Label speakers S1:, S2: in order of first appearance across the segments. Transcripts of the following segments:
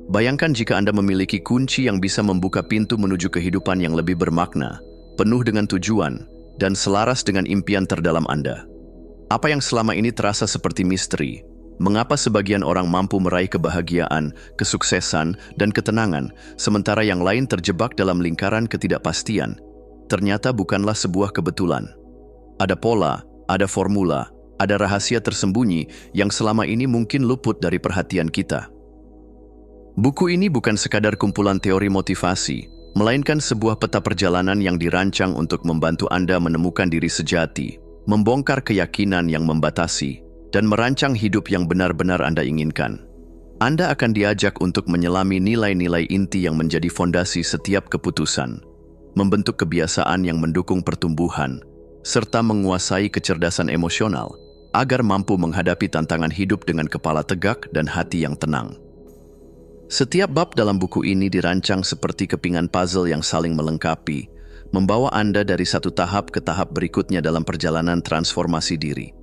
S1: Bayangkan jika Anda memiliki kunci yang bisa membuka pintu menuju kehidupan yang lebih bermakna, penuh dengan tujuan, dan selaras dengan impian terdalam Anda. Apa yang selama ini terasa seperti misteri? Mengapa sebagian orang mampu meraih kebahagiaan, kesuksesan, dan ketenangan, sementara yang lain terjebak dalam lingkaran ketidakpastian? Ternyata bukanlah sebuah kebetulan. Ada pola, ada formula, ada rahasia tersembunyi yang selama ini mungkin luput dari perhatian kita. Buku ini bukan sekadar kumpulan teori motivasi, melainkan sebuah peta perjalanan yang dirancang untuk membantu Anda menemukan diri sejati, membongkar keyakinan yang membatasi, dan merancang hidup yang benar-benar Anda inginkan. Anda akan diajak untuk menyelami nilai-nilai inti yang menjadi fondasi setiap keputusan, membentuk kebiasaan yang mendukung pertumbuhan, serta menguasai kecerdasan emosional agar mampu menghadapi tantangan hidup dengan kepala tegak dan hati yang tenang. Setiap bab dalam buku ini dirancang seperti kepingan puzzle yang saling melengkapi, membawa Anda dari satu tahap ke tahap berikutnya dalam perjalanan transformasi diri.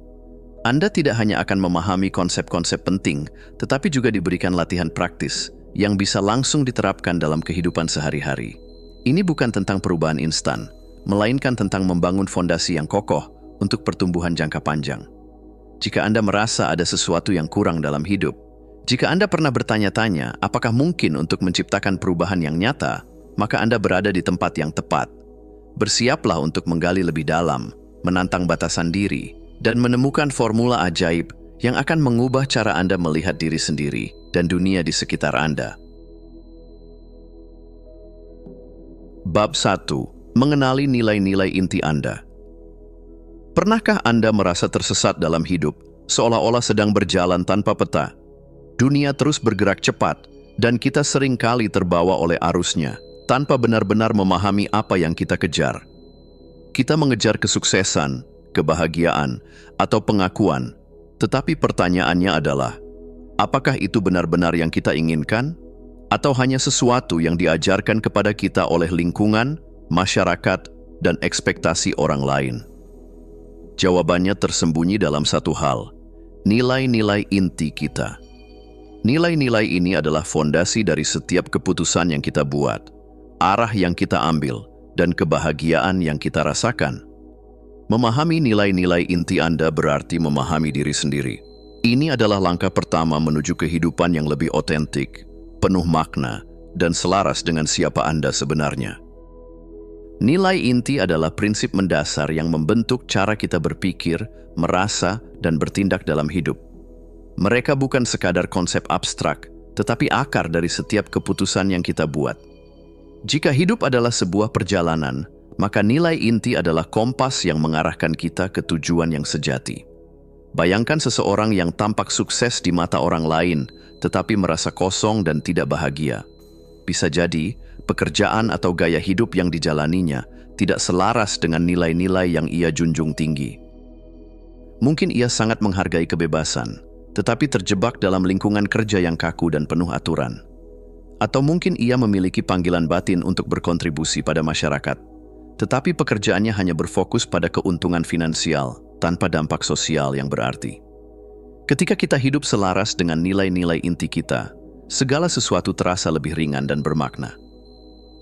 S1: Anda tidak hanya akan memahami konsep-konsep penting, tetapi juga diberikan latihan praktis yang bisa langsung diterapkan dalam kehidupan sehari-hari. Ini bukan tentang perubahan instan, melainkan tentang membangun fondasi yang kokoh untuk pertumbuhan jangka panjang. Jika Anda merasa ada sesuatu yang kurang dalam hidup, jika Anda pernah bertanya-tanya apakah mungkin untuk menciptakan perubahan yang nyata, maka Anda berada di tempat yang tepat. Bersiaplah untuk menggali lebih dalam, menantang batasan diri, dan menemukan formula ajaib yang akan mengubah cara Anda melihat diri sendiri dan dunia di sekitar Anda. Bab 1. Mengenali nilai-nilai inti Anda. Pernahkah Anda merasa tersesat dalam hidup, seolah-olah sedang berjalan tanpa peta? Dunia terus bergerak cepat, dan kita sering kali terbawa oleh arusnya, tanpa benar-benar memahami apa yang kita kejar. Kita mengejar kesuksesan, kebahagiaan, atau pengakuan, tetapi pertanyaannya adalah, apakah itu benar-benar yang kita inginkan? Atau hanya sesuatu yang diajarkan kepada kita oleh lingkungan, masyarakat, dan ekspektasi orang lain? Jawabannya tersembunyi dalam satu hal, nilai-nilai inti kita. Nilai-nilai ini adalah fondasi dari setiap keputusan yang kita buat, arah yang kita ambil, dan kebahagiaan yang kita rasakan. Memahami nilai-nilai inti Anda berarti memahami diri sendiri. Ini adalah langkah pertama menuju kehidupan yang lebih otentik, penuh makna, dan selaras dengan siapa Anda sebenarnya. Nilai inti adalah prinsip mendasar yang membentuk cara kita berpikir, merasa, dan bertindak dalam hidup. Mereka bukan sekadar konsep abstrak, tetapi akar dari setiap keputusan yang kita buat. Jika hidup adalah sebuah perjalanan, maka nilai inti adalah kompas yang mengarahkan kita ke tujuan yang sejati. Bayangkan seseorang yang tampak sukses di mata orang lain, tetapi merasa kosong dan tidak bahagia. Bisa jadi, pekerjaan atau gaya hidup yang dijalaninya tidak selaras dengan nilai-nilai yang ia junjung tinggi. Mungkin ia sangat menghargai kebebasan, tetapi terjebak dalam lingkungan kerja yang kaku dan penuh aturan. Atau mungkin ia memiliki panggilan batin untuk berkontribusi pada masyarakat, tetapi pekerjaannya hanya berfokus pada keuntungan finansial tanpa dampak sosial yang berarti. Ketika kita hidup selaras dengan nilai-nilai inti kita, segala sesuatu terasa lebih ringan dan bermakna.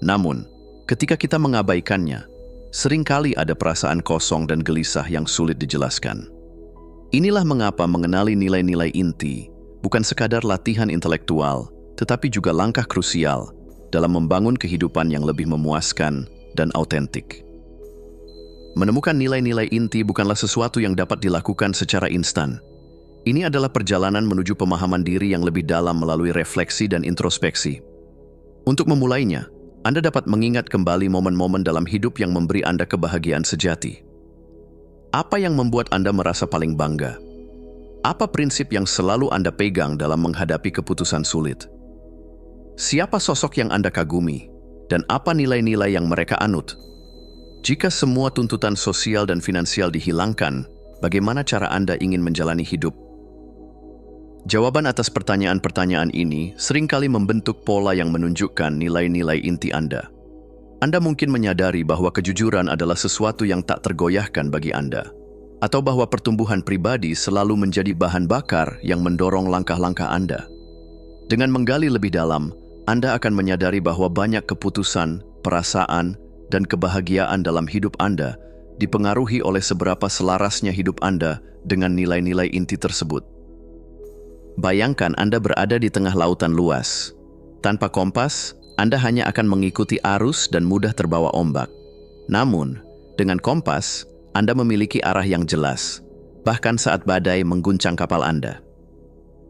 S1: Namun, ketika kita mengabaikannya, seringkali ada perasaan kosong dan gelisah yang sulit dijelaskan. Inilah mengapa mengenali nilai-nilai inti bukan sekadar latihan intelektual, tetapi juga langkah krusial dalam membangun kehidupan yang lebih memuaskan dan autentik. Menemukan nilai-nilai inti bukanlah sesuatu yang dapat dilakukan secara instan. Ini adalah perjalanan menuju pemahaman diri yang lebih dalam melalui refleksi dan introspeksi. Untuk memulainya, Anda dapat mengingat kembali momen-momen dalam hidup yang memberi Anda kebahagiaan sejati. Apa yang membuat Anda merasa paling bangga? Apa prinsip yang selalu Anda pegang dalam menghadapi keputusan sulit? Siapa sosok yang Anda kagumi? Dan apa nilai-nilai yang mereka anut? Jika semua tuntutan sosial dan finansial dihilangkan, bagaimana cara Anda ingin menjalani hidup? Jawaban atas pertanyaan-pertanyaan ini seringkali membentuk pola yang menunjukkan nilai-nilai inti Anda. Anda mungkin menyadari bahwa kejujuran adalah sesuatu yang tak tergoyahkan bagi Anda, atau bahwa pertumbuhan pribadi selalu menjadi bahan bakar yang mendorong langkah-langkah Anda. Dengan menggali lebih dalam, Anda akan menyadari bahwa banyak keputusan, perasaan, dan kebahagiaan dalam hidup Anda dipengaruhi oleh seberapa selarasnya hidup Anda dengan nilai-nilai inti tersebut. Bayangkan Anda berada di tengah lautan luas. Tanpa kompas, Anda hanya akan mengikuti arus dan mudah terbawa ombak. Namun, dengan kompas, Anda memiliki arah yang jelas, bahkan saat badai mengguncang kapal Anda.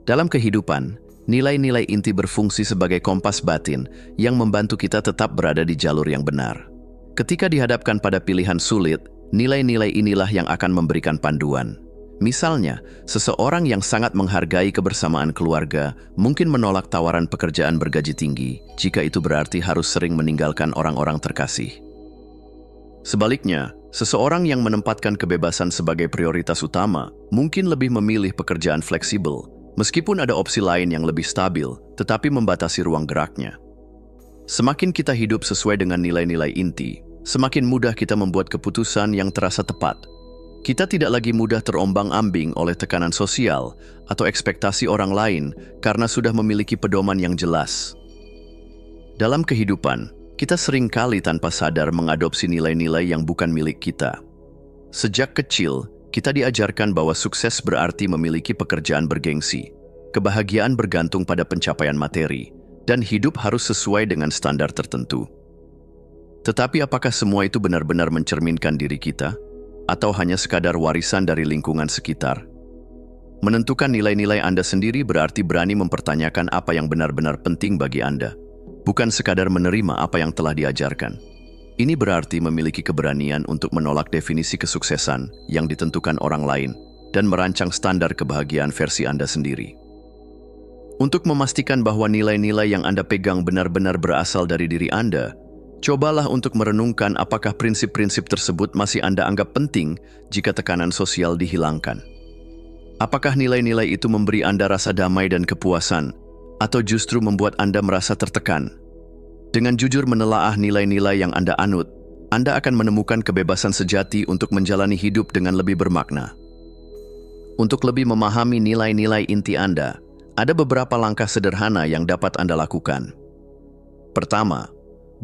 S1: Dalam kehidupan, nilai-nilai inti berfungsi sebagai kompas batin yang membantu kita tetap berada di jalur yang benar. Ketika dihadapkan pada pilihan sulit, nilai-nilai inilah yang akan memberikan panduan. Misalnya, seseorang yang sangat menghargai kebersamaan keluarga mungkin menolak tawaran pekerjaan bergaji tinggi jika itu berarti harus sering meninggalkan orang-orang terkasih. Sebaliknya, seseorang yang menempatkan kebebasan sebagai prioritas utama mungkin lebih memilih pekerjaan fleksibel, meskipun ada opsi lain yang lebih stabil, tetapi membatasi ruang geraknya. Semakin kita hidup sesuai dengan nilai-nilai inti, semakin mudah kita membuat keputusan yang terasa tepat. Kita tidak lagi mudah terombang-ambing oleh tekanan sosial atau ekspektasi orang lain karena sudah memiliki pedoman yang jelas. Dalam kehidupan, kita seringkali tanpa sadar mengadopsi nilai-nilai yang bukan milik kita. Sejak kecil, kita diajarkan bahwa sukses berarti memiliki pekerjaan bergengsi, kebahagiaan bergantung pada pencapaian materi, dan hidup harus sesuai dengan standar tertentu. Tetapi apakah semua itu benar-benar mencerminkan diri kita? Atau hanya sekadar warisan dari lingkungan sekitar? Menentukan nilai-nilai Anda sendiri berarti berani mempertanyakan apa yang benar-benar penting bagi Anda, bukan sekadar menerima apa yang telah diajarkan. Ini berarti memiliki keberanian untuk menolak definisi kesuksesan yang ditentukan orang lain dan merancang standar kebahagiaan versi Anda sendiri. Untuk memastikan bahwa nilai-nilai yang Anda pegang benar-benar berasal dari diri Anda, cobalah untuk merenungkan apakah prinsip-prinsip tersebut masih Anda anggap penting jika tekanan sosial dihilangkan. Apakah nilai-nilai itu memberi Anda rasa damai dan kepuasan, atau justru membuat Anda merasa tertekan? Dengan jujur menelaah nilai-nilai yang Anda anut, Anda akan menemukan kebebasan sejati untuk menjalani hidup dengan lebih bermakna. Untuk lebih memahami nilai-nilai inti Anda, ada beberapa langkah sederhana yang dapat Anda lakukan. Pertama,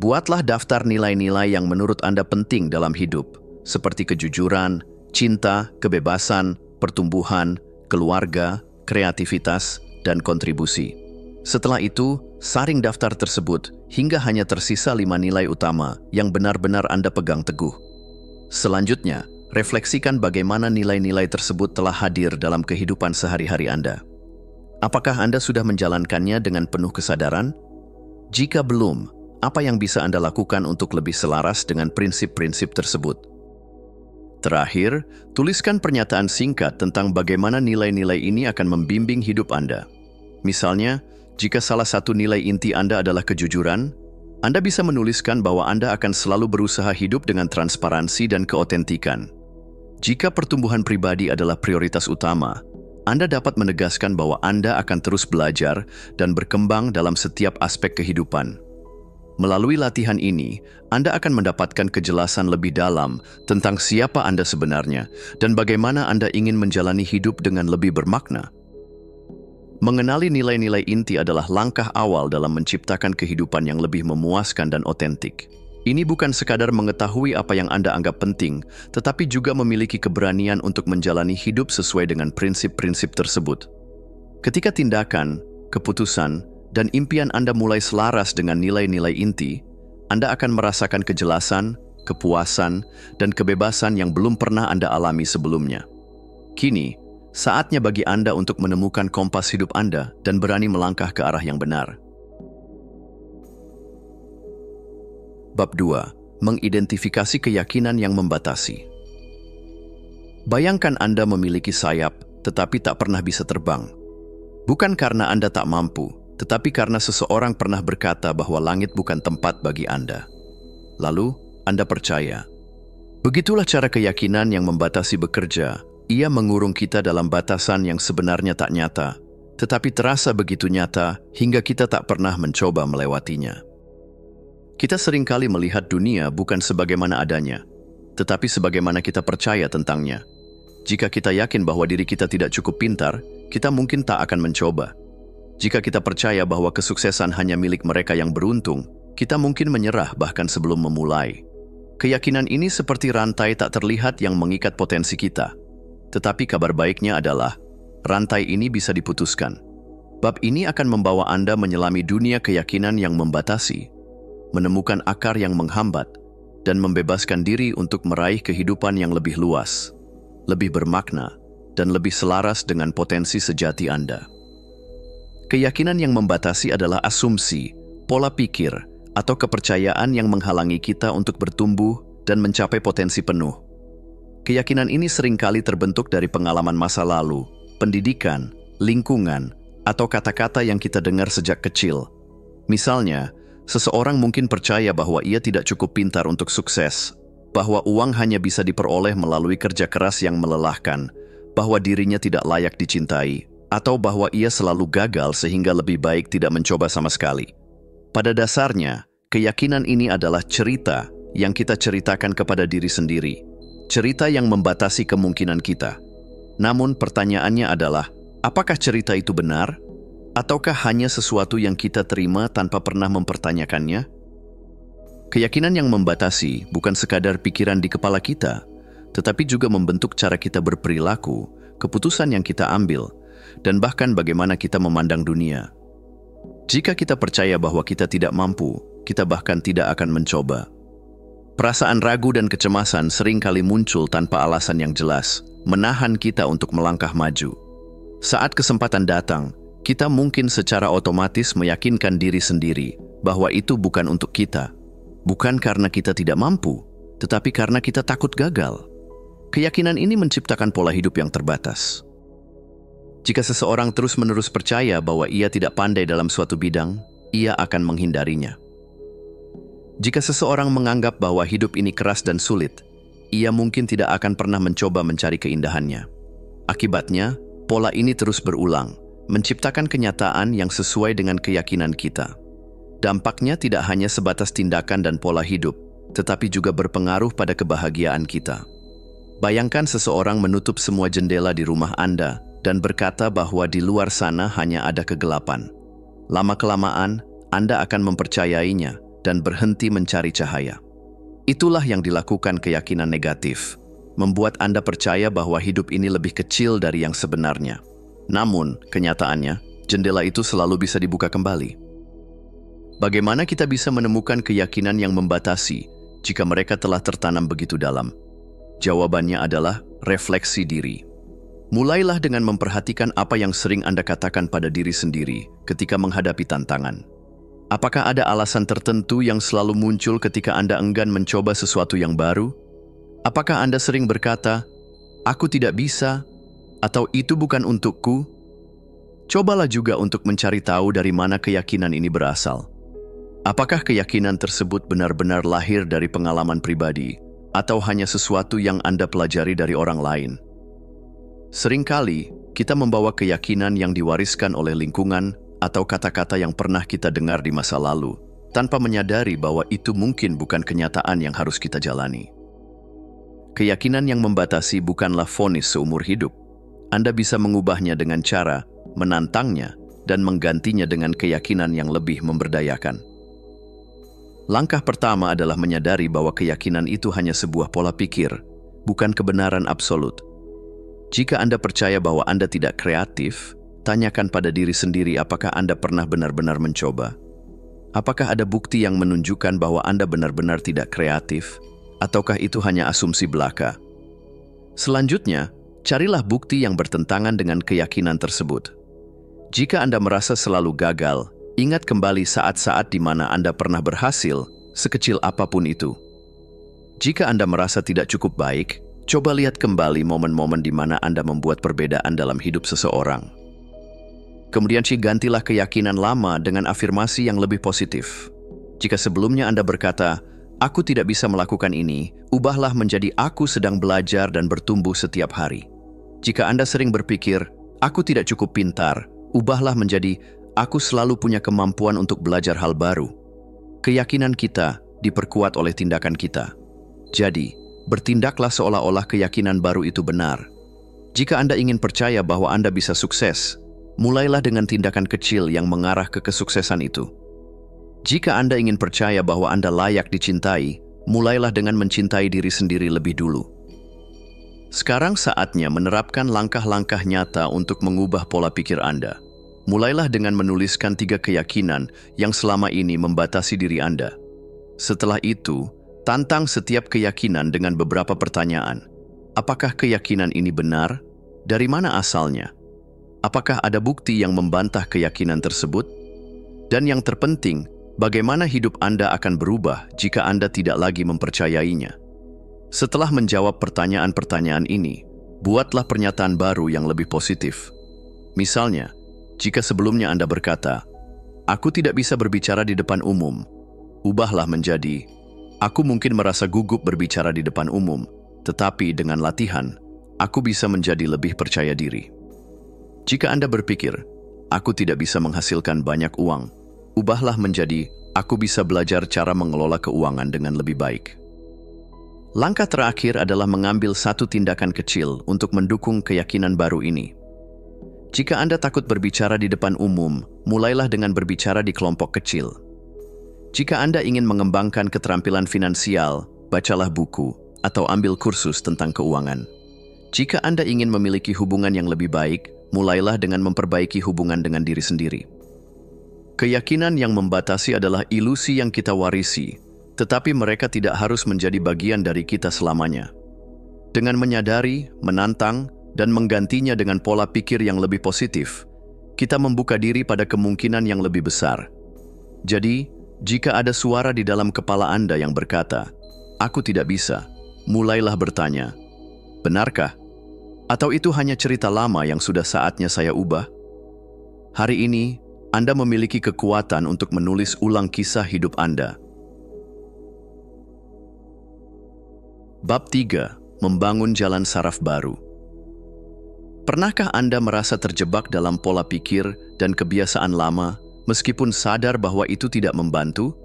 S1: buatlah daftar nilai-nilai yang menurut Anda penting dalam hidup, seperti kejujuran, cinta, kebebasan, pertumbuhan, keluarga, kreativitas, dan kontribusi. Setelah itu, saring daftar tersebut hingga hanya tersisa 5 nilai utama yang benar-benar Anda pegang teguh. Selanjutnya, refleksikan bagaimana nilai-nilai tersebut telah hadir dalam kehidupan sehari-hari Anda. Apakah Anda sudah menjalankannya dengan penuh kesadaran? Jika belum, apa yang bisa Anda lakukan untuk lebih selaras dengan prinsip-prinsip tersebut? Terakhir, tuliskan pernyataan singkat tentang bagaimana nilai-nilai ini akan membimbing hidup Anda. Misalnya, jika salah satu nilai inti Anda adalah kejujuran, Anda bisa menuliskan bahwa Anda akan selalu berusaha hidup dengan transparansi dan keotentikan. Jika pertumbuhan pribadi adalah prioritas utama, Anda dapat menegaskan bahwa Anda akan terus belajar dan berkembang dalam setiap aspek kehidupan. Melalui latihan ini, Anda akan mendapatkan kejelasan lebih dalam tentang siapa Anda sebenarnya dan bagaimana Anda ingin menjalani hidup dengan lebih bermakna. Mengenali nilai-nilai inti adalah langkah awal dalam menciptakan kehidupan yang lebih memuaskan dan otentik. Ini bukan sekadar mengetahui apa yang Anda anggap penting, tetapi juga memiliki keberanian untuk menjalani hidup sesuai dengan prinsip-prinsip tersebut. Ketika tindakan, keputusan, dan impian Anda mulai selaras dengan nilai-nilai inti, Anda akan merasakan kejelasan, kepuasan, dan kebebasan yang belum pernah Anda alami sebelumnya. Kini, saatnya bagi Anda untuk menemukan kompas hidup Anda dan berani melangkah ke arah yang benar. Bab 2. Mengidentifikasi keyakinan yang membatasi. Bayangkan Anda memiliki sayap, tetapi tak pernah bisa terbang. Bukan karena Anda tak mampu, tetapi karena seseorang pernah berkata bahwa langit bukan tempat bagi Anda. Lalu, Anda percaya. Begitulah cara keyakinan yang membatasi bekerja. Ia mengurung kita dalam batasan yang sebenarnya tak nyata, tetapi terasa begitu nyata hingga kita tak pernah mencoba melewatinya. Kita seringkali melihat dunia bukan sebagaimana adanya, tetapi sebagaimana kita percaya tentangnya. Jika kita yakin bahwa diri kita tidak cukup pintar, kita mungkin tak akan mencoba. Jika kita percaya bahwa kesuksesan hanya milik mereka yang beruntung, kita mungkin menyerah bahkan sebelum memulai. Keyakinan ini seperti rantai tak terlihat yang mengikat potensi kita. Tetapi kabar baiknya adalah, rantai ini bisa diputuskan. Bab ini akan membawa Anda menyelami dunia keyakinan yang membatasi, menemukan akar yang menghambat, dan membebaskan diri untuk meraih kehidupan yang lebih luas, lebih bermakna, dan lebih selaras dengan potensi sejati Anda. Keyakinan yang membatasi adalah asumsi, pola pikir, atau kepercayaan yang menghalangi kita untuk bertumbuh dan mencapai potensi penuh. Keyakinan ini seringkali terbentuk dari pengalaman masa lalu, pendidikan, lingkungan, atau kata-kata yang kita dengar sejak kecil. Misalnya, seseorang mungkin percaya bahwa ia tidak cukup pintar untuk sukses, bahwa uang hanya bisa diperoleh melalui kerja keras yang melelahkan, bahwa dirinya tidak layak dicintai, atau bahwa ia selalu gagal sehingga lebih baik tidak mencoba sama sekali. Pada dasarnya, keyakinan ini adalah cerita yang kita ceritakan kepada diri sendiri, cerita yang membatasi kemungkinan kita. Namun pertanyaannya adalah, apakah cerita itu benar? Ataukah hanya sesuatu yang kita terima tanpa pernah mempertanyakannya? Keyakinan yang membatasi bukan sekadar pikiran di kepala kita, tetapi juga membentuk cara kita berperilaku, keputusan yang kita ambil, dan bahkan bagaimana kita memandang dunia. Jika kita percaya bahwa kita tidak mampu, kita bahkan tidak akan mencoba. Perasaan ragu dan kecemasan sering kali muncul tanpa alasan yang jelas, menahan kita untuk melangkah maju. Saat kesempatan datang, kita mungkin secara otomatis meyakinkan diri sendiri bahwa itu bukan untuk kita. Bukan karena kita tidak mampu, tetapi karena kita takut gagal. Keyakinan ini menciptakan pola hidup yang terbatas. Jika seseorang terus-menerus percaya bahwa ia tidak pandai dalam suatu bidang, ia akan menghindarinya. Jika seseorang menganggap bahwa hidup ini keras dan sulit, ia mungkin tidak akan pernah mencoba mencari keindahannya. Akibatnya, pola ini terus berulang, menciptakan kenyataan yang sesuai dengan keyakinan kita. Dampaknya tidak hanya sebatas tindakan dan pola hidup, tetapi juga berpengaruh pada kebahagiaan kita. Bayangkan seseorang menutup semua jendela di rumah Anda dan berkata bahwa di luar sana hanya ada kegelapan. Lama-kelamaan, Anda akan mempercayainya dan berhenti mencari cahaya. Itulah yang dilakukan keyakinan negatif, membuat Anda percaya bahwa hidup ini lebih kecil dari yang sebenarnya. Namun, kenyataannya, jendela itu selalu bisa dibuka kembali. Bagaimana kita bisa menemukan keyakinan yang membatasi jika mereka telah tertanam begitu dalam? Jawabannya adalah refleksi diri. Mulailah dengan memperhatikan apa yang sering Anda katakan pada diri sendiri ketika menghadapi tantangan. Apakah ada alasan tertentu yang selalu muncul ketika Anda enggan mencoba sesuatu yang baru? Apakah Anda sering berkata, "Aku tidak bisa," atau "Itu bukan untukku"? Cobalah juga untuk mencari tahu dari mana keyakinan ini berasal. Apakah keyakinan tersebut benar-benar lahir dari pengalaman pribadi, atau hanya sesuatu yang Anda pelajari dari orang lain? Seringkali, kita membawa keyakinan yang diwariskan oleh lingkungan atau kata-kata yang pernah kita dengar di masa lalu, tanpa menyadari bahwa itu mungkin bukan kenyataan yang harus kita jalani. Keyakinan yang membatasi bukanlah vonis seumur hidup. Anda bisa mengubahnya dengan cara menantangnya dan menggantinya dengan keyakinan yang lebih memberdayakan. Langkah pertama adalah menyadari bahwa keyakinan itu hanya sebuah pola pikir, bukan kebenaran absolut. Jika Anda percaya bahwa Anda tidak kreatif, tanyakan pada diri sendiri apakah Anda pernah benar-benar mencoba. Apakah ada bukti yang menunjukkan bahwa Anda benar-benar tidak kreatif, ataukah itu hanya asumsi belaka? Selanjutnya, carilah bukti yang bertentangan dengan keyakinan tersebut. Jika Anda merasa selalu gagal, ingat kembali saat-saat di mana Anda pernah berhasil, sekecil apapun itu. Jika Anda merasa tidak cukup baik, coba lihat kembali momen-momen di mana Anda membuat perbedaan dalam hidup seseorang. Kemudian gantilah keyakinan lama dengan afirmasi yang lebih positif. Jika sebelumnya Anda berkata, "Aku tidak bisa melakukan ini," ubahlah menjadi "Aku sedang belajar dan bertumbuh setiap hari." Jika Anda sering berpikir, "Aku tidak cukup pintar," ubahlah menjadi "Aku selalu punya kemampuan untuk belajar hal baru." Keyakinan kita diperkuat oleh tindakan kita. Jadi, bertindaklah seolah-olah keyakinan baru itu benar. Jika Anda ingin percaya bahwa Anda bisa sukses, mulailah dengan tindakan kecil yang mengarah ke kesuksesan itu. Jika Anda ingin percaya bahwa Anda layak dicintai, mulailah dengan mencintai diri sendiri lebih dulu. Sekarang saatnya menerapkan langkah-langkah nyata untuk mengubah pola pikir Anda. Mulailah dengan menuliskan 3 keyakinan yang selama ini membatasi diri Anda. Setelah itu, tantang setiap keyakinan dengan beberapa pertanyaan. Apakah keyakinan ini benar? Dari mana asalnya? Apakah ada bukti yang membantah keyakinan tersebut? Dan yang terpenting, bagaimana hidup Anda akan berubah jika Anda tidak lagi mempercayainya? Setelah menjawab pertanyaan-pertanyaan ini, buatlah pernyataan baru yang lebih positif. Misalnya, jika sebelumnya Anda berkata, "Aku tidak bisa berbicara di depan umum," ubahlah menjadi, "Aku mungkin merasa gugup berbicara di depan umum, tetapi dengan latihan, aku bisa menjadi lebih percaya diri." Jika Anda berpikir, "Aku tidak bisa menghasilkan banyak uang," ubahlah menjadi, "Aku bisa belajar cara mengelola keuangan dengan lebih baik." Langkah terakhir adalah mengambil satu tindakan kecil untuk mendukung keyakinan baru ini. Jika Anda takut berbicara di depan umum, mulailah dengan berbicara di kelompok kecil. Jika Anda ingin mengembangkan keterampilan finansial, bacalah buku atau ambil kursus tentang keuangan. Jika Anda ingin memiliki hubungan yang lebih baik, mulailah dengan memperbaiki hubungan dengan diri sendiri. Keyakinan yang membatasi adalah ilusi yang kita warisi, tetapi mereka tidak harus menjadi bagian dari kita selamanya. Dengan menyadari, menantang, dan menggantinya dengan pola pikir yang lebih positif, kita membuka diri pada kemungkinan yang lebih besar. Jadi, jika ada suara di dalam kepala Anda yang berkata, "Aku tidak bisa," mulailah bertanya, "Benarkah? Atau itu hanya cerita lama yang sudah saatnya saya ubah?" Hari ini, Anda memiliki kekuatan untuk menulis ulang kisah hidup Anda. Bab 3. Membangun jalan saraf baru. Pernahkah Anda merasa terjebak dalam pola pikir dan kebiasaan lama, meskipun sadar bahwa itu tidak membantu?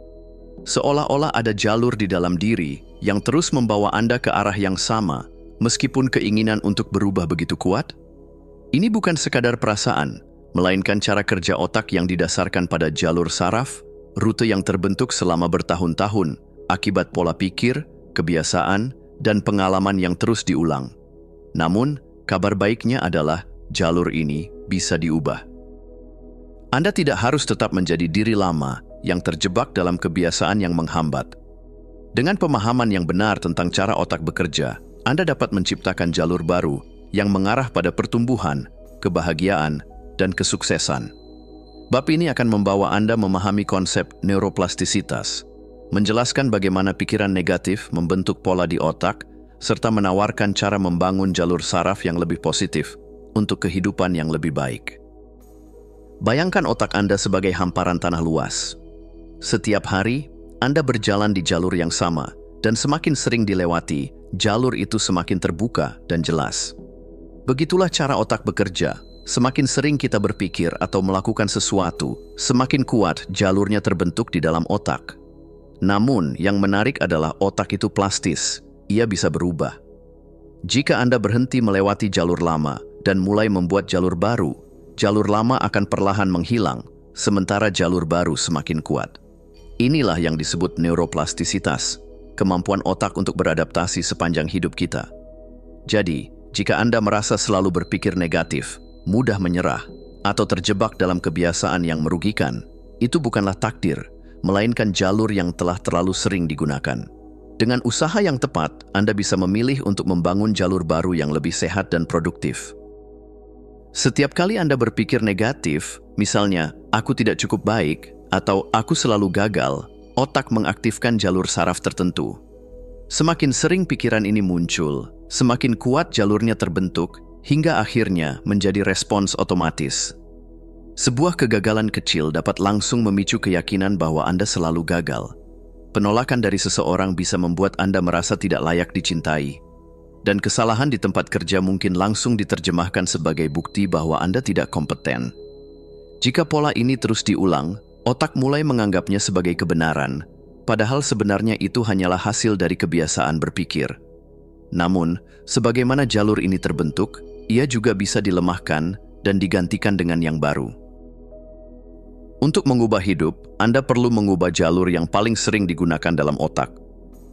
S1: Seolah-olah ada jalur di dalam diri yang terus membawa Anda ke arah yang sama, meskipun keinginan untuk berubah begitu kuat? Ini bukan sekadar perasaan, melainkan cara kerja otak yang didasarkan pada jalur saraf, rute yang terbentuk selama bertahun-tahun, akibat pola pikir, kebiasaan, dan pengalaman yang terus diulang. Namun, kabar baiknya adalah jalur ini bisa diubah. Anda tidak harus tetap menjadi diri lama yang terjebak dalam kebiasaan yang menghambat. Dengan pemahaman yang benar tentang cara otak bekerja, Anda dapat menciptakan jalur baru yang mengarah pada pertumbuhan, kebahagiaan, dan kesuksesan. Bab ini akan membawa Anda memahami konsep neuroplastisitas, menjelaskan bagaimana pikiran negatif membentuk pola di otak, serta menawarkan cara membangun jalur saraf yang lebih positif untuk kehidupan yang lebih baik. Bayangkan otak Anda sebagai hamparan tanah luas. Setiap hari, Anda berjalan di jalur yang sama, dan semakin sering dilewati, jalur itu semakin terbuka dan jelas. Begitulah cara otak bekerja. Semakin sering kita berpikir atau melakukan sesuatu, semakin kuat jalurnya terbentuk di dalam otak. Namun, yang menarik adalah otak itu plastis. Ia bisa berubah. Jika Anda berhenti melewati jalur lama dan mulai membuat jalur baru, jalur lama akan perlahan menghilang, sementara jalur baru semakin kuat. Inilah yang disebut neuroplastisitas, kemampuan otak untuk beradaptasi sepanjang hidup kita. Jadi, jika Anda merasa selalu berpikir negatif, mudah menyerah, atau terjebak dalam kebiasaan yang merugikan, itu bukanlah takdir, melainkan jalur yang telah terlalu sering digunakan. Dengan usaha yang tepat, Anda bisa memilih untuk membangun jalur baru yang lebih sehat dan produktif. Setiap kali Anda berpikir negatif, misalnya, "Aku tidak cukup baik," atau "Aku selalu gagal," otak mengaktifkan jalur saraf tertentu. Semakin sering pikiran ini muncul, semakin kuat jalurnya terbentuk, hingga akhirnya menjadi respons otomatis. Sebuah kegagalan kecil dapat langsung memicu keyakinan bahwa Anda selalu gagal. Penolakan dari seseorang bisa membuat Anda merasa tidak layak dicintai. Dan kesalahan di tempat kerja mungkin langsung diterjemahkan sebagai bukti bahwa Anda tidak kompeten. Jika pola ini terus diulang, otak mulai menganggapnya sebagai kebenaran, padahal sebenarnya itu hanyalah hasil dari kebiasaan berpikir. Namun, sebagaimana jalur ini terbentuk, ia juga bisa dilemahkan dan digantikan dengan yang baru. Untuk mengubah hidup, Anda perlu mengubah jalur yang paling sering digunakan dalam otak.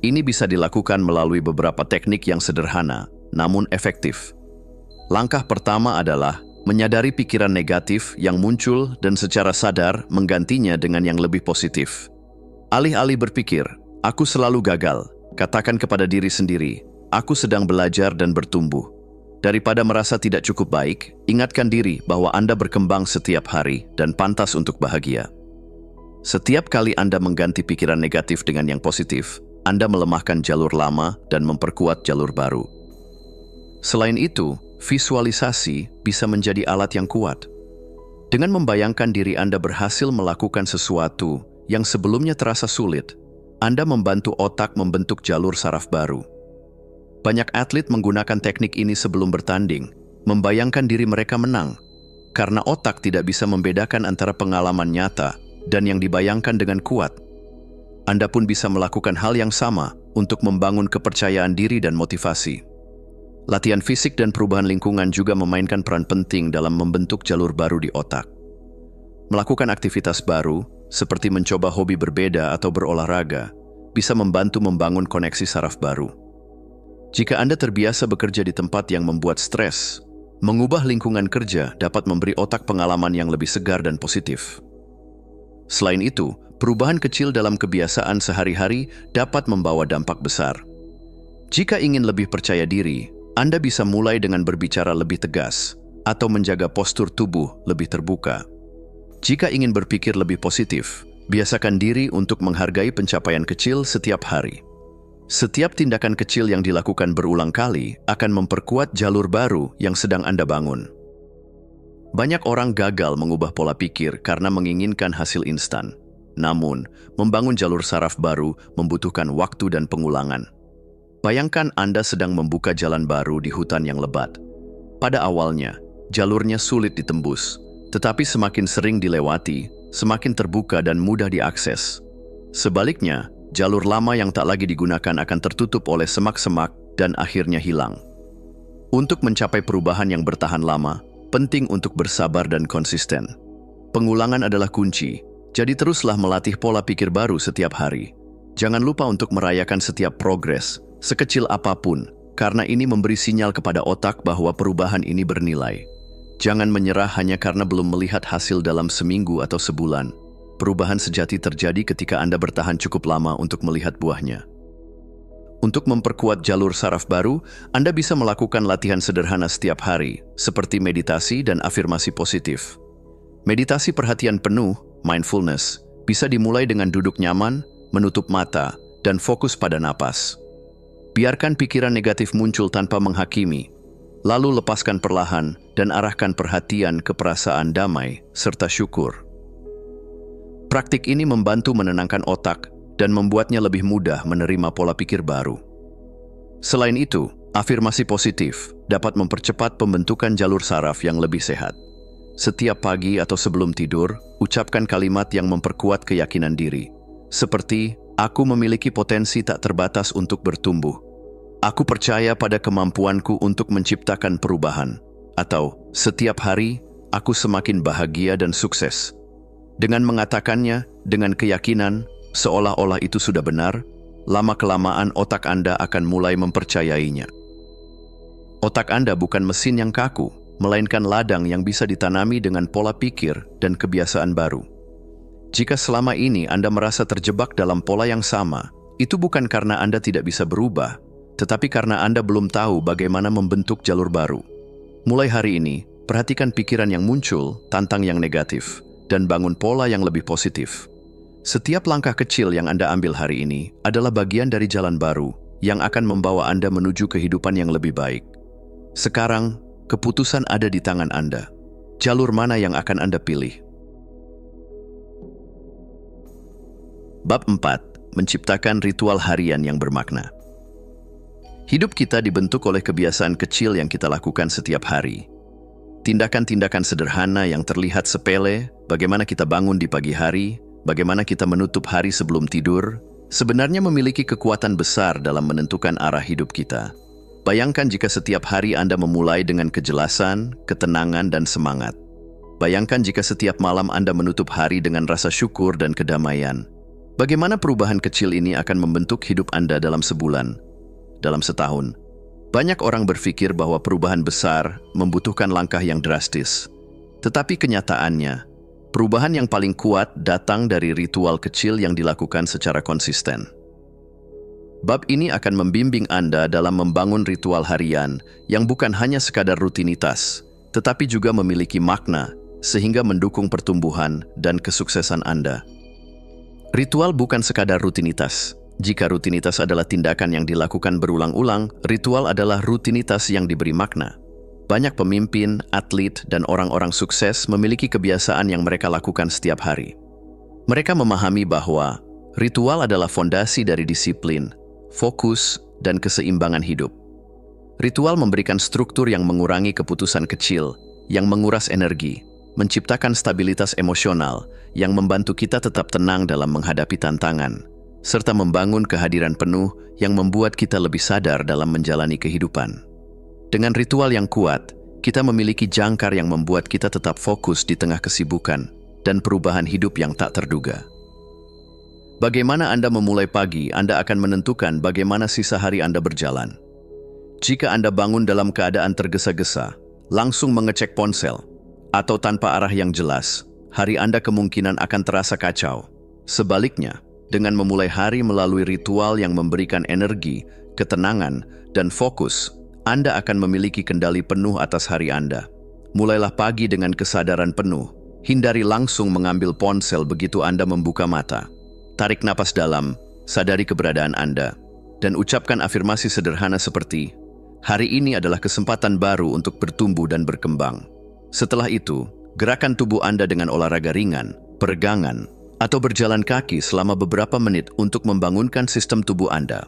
S1: Ini bisa dilakukan melalui beberapa teknik yang sederhana, namun efektif. Langkah pertama adalah menyadari pikiran negatif yang muncul dan secara sadar menggantinya dengan yang lebih positif. Alih-alih berpikir, "Aku selalu gagal," katakan kepada diri sendiri, "Aku sedang belajar dan bertumbuh." Daripada merasa tidak cukup baik, ingatkan diri bahwa Anda berkembang setiap hari dan pantas untuk bahagia. Setiap kali Anda mengganti pikiran negatif dengan yang positif, Anda melemahkan jalur lama dan memperkuat jalur baru. Selain itu, visualisasi bisa menjadi alat yang kuat. Dengan membayangkan diri Anda berhasil melakukan sesuatu yang sebelumnya terasa sulit, Anda membantu otak membentuk jalur saraf baru. Banyak atlet menggunakan teknik ini sebelum bertanding, membayangkan diri mereka menang, karena otak tidak bisa membedakan antara pengalaman nyata dan yang dibayangkan dengan kuat. Anda pun bisa melakukan hal yang sama untuk membangun kepercayaan diri dan motivasi. Latihan fisik dan perubahan lingkungan juga memainkan peran penting dalam membentuk jalur baru di otak. Melakukan aktivitas baru, seperti mencoba hobi berbeda atau berolahraga, bisa membantu membangun koneksi saraf baru. Jika Anda terbiasa bekerja di tempat yang membuat stres, mengubah lingkungan kerja dapat memberi otak pengalaman yang lebih segar dan positif. Selain itu, perubahan kecil dalam kebiasaan sehari-hari dapat membawa dampak besar. Jika ingin lebih percaya diri, Anda bisa mulai dengan berbicara lebih tegas atau menjaga postur tubuh lebih terbuka. Jika ingin berpikir lebih positif, biasakan diri untuk menghargai pencapaian kecil setiap hari. Setiap tindakan kecil yang dilakukan berulang kali akan memperkuat jalur baru yang sedang Anda bangun. Banyak orang gagal mengubah pola pikir karena menginginkan hasil instan. Namun, membangun jalur saraf baru membutuhkan waktu dan pengulangan. Bayangkan Anda sedang membuka jalan baru di hutan yang lebat. Pada awalnya, jalurnya sulit ditembus, tetapi semakin sering dilewati, semakin terbuka dan mudah diakses. Sebaliknya, jalur lama yang tak lagi digunakan akan tertutup oleh semak-semak dan akhirnya hilang. Untuk mencapai perubahan yang bertahan lama, penting untuk bersabar dan konsisten. Pengulangan adalah kunci, jadi teruslah melatih pola pikir baru setiap hari. Jangan lupa untuk merayakan setiap progres, sekecil apapun, karena ini memberi sinyal kepada otak bahwa perubahan ini bernilai. Jangan menyerah hanya karena belum melihat hasil dalam seminggu atau sebulan. Perubahan sejati terjadi ketika Anda bertahan cukup lama untuk melihat buahnya. Untuk memperkuat jalur saraf baru, Anda bisa melakukan latihan sederhana setiap hari, seperti meditasi dan afirmasi positif. Meditasi perhatian penuh, mindfulness, bisa dimulai dengan duduk nyaman, menutup mata, dan fokus pada napas. Biarkan pikiran negatif muncul tanpa menghakimi, lalu lepaskan perlahan dan arahkan perhatian ke perasaan damai serta syukur. Praktik ini membantu menenangkan otak dan membuatnya lebih mudah menerima pola pikir baru. Selain itu, afirmasi positif dapat mempercepat pembentukan jalur saraf yang lebih sehat. Setiap pagi atau sebelum tidur, ucapkan kalimat yang memperkuat keyakinan diri, seperti, "Aku memiliki potensi tak terbatas untuk bertumbuh. Aku percaya pada kemampuanku untuk menciptakan perubahan." Atau, "Setiap hari, aku semakin bahagia dan sukses." Dengan mengatakannya, dengan keyakinan, seolah-olah itu sudah benar, lama-kelamaan otak Anda akan mulai mempercayainya. Otak Anda bukan mesin yang kaku, melainkan ladang yang bisa ditanami dengan pola pikir dan kebiasaan baru. Jika selama ini Anda merasa terjebak dalam pola yang sama, itu bukan karena Anda tidak bisa berubah, tetapi karena Anda belum tahu bagaimana membentuk jalur baru. Mulai hari ini, perhatikan pikiran yang muncul, tantang yang negatif, dan bangun pola yang lebih positif. Setiap langkah kecil yang Anda ambil hari ini adalah bagian dari jalan baru yang akan membawa Anda menuju kehidupan yang lebih baik. Sekarang, keputusan ada di tangan Anda. Jalur mana yang akan Anda pilih? Bab 4. Menciptakan ritual harian yang bermakna. Hidup kita dibentuk oleh kebiasaan kecil yang kita lakukan setiap hari. Tindakan-tindakan sederhana yang terlihat sepele, bagaimana kita bangun di pagi hari, bagaimana kita menutup hari sebelum tidur, sebenarnya memiliki kekuatan besar dalam menentukan arah hidup kita. Bayangkan jika setiap hari Anda memulai dengan kejelasan, ketenangan, dan semangat. Bayangkan jika setiap malam Anda menutup hari dengan rasa syukur dan kedamaian. Bagaimana perubahan kecil ini akan membentuk hidup Anda dalam sebulan, dalam setahun? Banyak orang berpikir bahwa perubahan besar membutuhkan langkah yang drastis. Tetapi kenyataannya, perubahan yang paling kuat datang dari ritual kecil yang dilakukan secara konsisten. Bab ini akan membimbing Anda dalam membangun ritual harian yang bukan hanya sekadar rutinitas, tetapi juga memiliki makna sehingga mendukung pertumbuhan dan kesuksesan Anda. Ritual bukan sekadar rutinitas. Jika rutinitas adalah tindakan yang dilakukan berulang-ulang, ritual adalah rutinitas yang diberi makna. Banyak pemimpin, atlet, dan orang-orang sukses memiliki kebiasaan yang mereka lakukan setiap hari. Mereka memahami bahwa ritual adalah fondasi dari disiplin, fokus, dan keseimbangan hidup. Ritual memberikan struktur yang mengurangi keputusan kecil, yang menguras energi, menciptakan stabilitas emosional, yang membantu kita tetap tenang dalam menghadapi tantangan, serta membangun kehadiran penuh yang membuat kita lebih sadar dalam menjalani kehidupan. Dengan ritual yang kuat, kita memiliki jangkar yang membuat kita tetap fokus di tengah kesibukan dan perubahan hidup yang tak terduga. Bagaimana Anda memulai pagi, Anda akan menentukan bagaimana sisa hari Anda berjalan. Jika Anda bangun dalam keadaan tergesa-gesa, langsung mengecek ponsel, atau tanpa arah yang jelas, hari Anda kemungkinan akan terasa kacau. Sebaliknya, dengan memulai hari melalui ritual yang memberikan energi, ketenangan, dan fokus, Anda akan memiliki kendali penuh atas hari Anda. Mulailah pagi dengan kesadaran penuh. Hindari langsung mengambil ponsel begitu Anda membuka mata. Tarik napas dalam, sadari keberadaan Anda, dan ucapkan afirmasi sederhana seperti, "Hari ini adalah kesempatan baru untuk bertumbuh dan berkembang." Setelah itu, gerakan tubuh Anda dengan olahraga ringan, peregangan, atau berjalan kaki selama beberapa menit untuk membangunkan sistem tubuh Anda.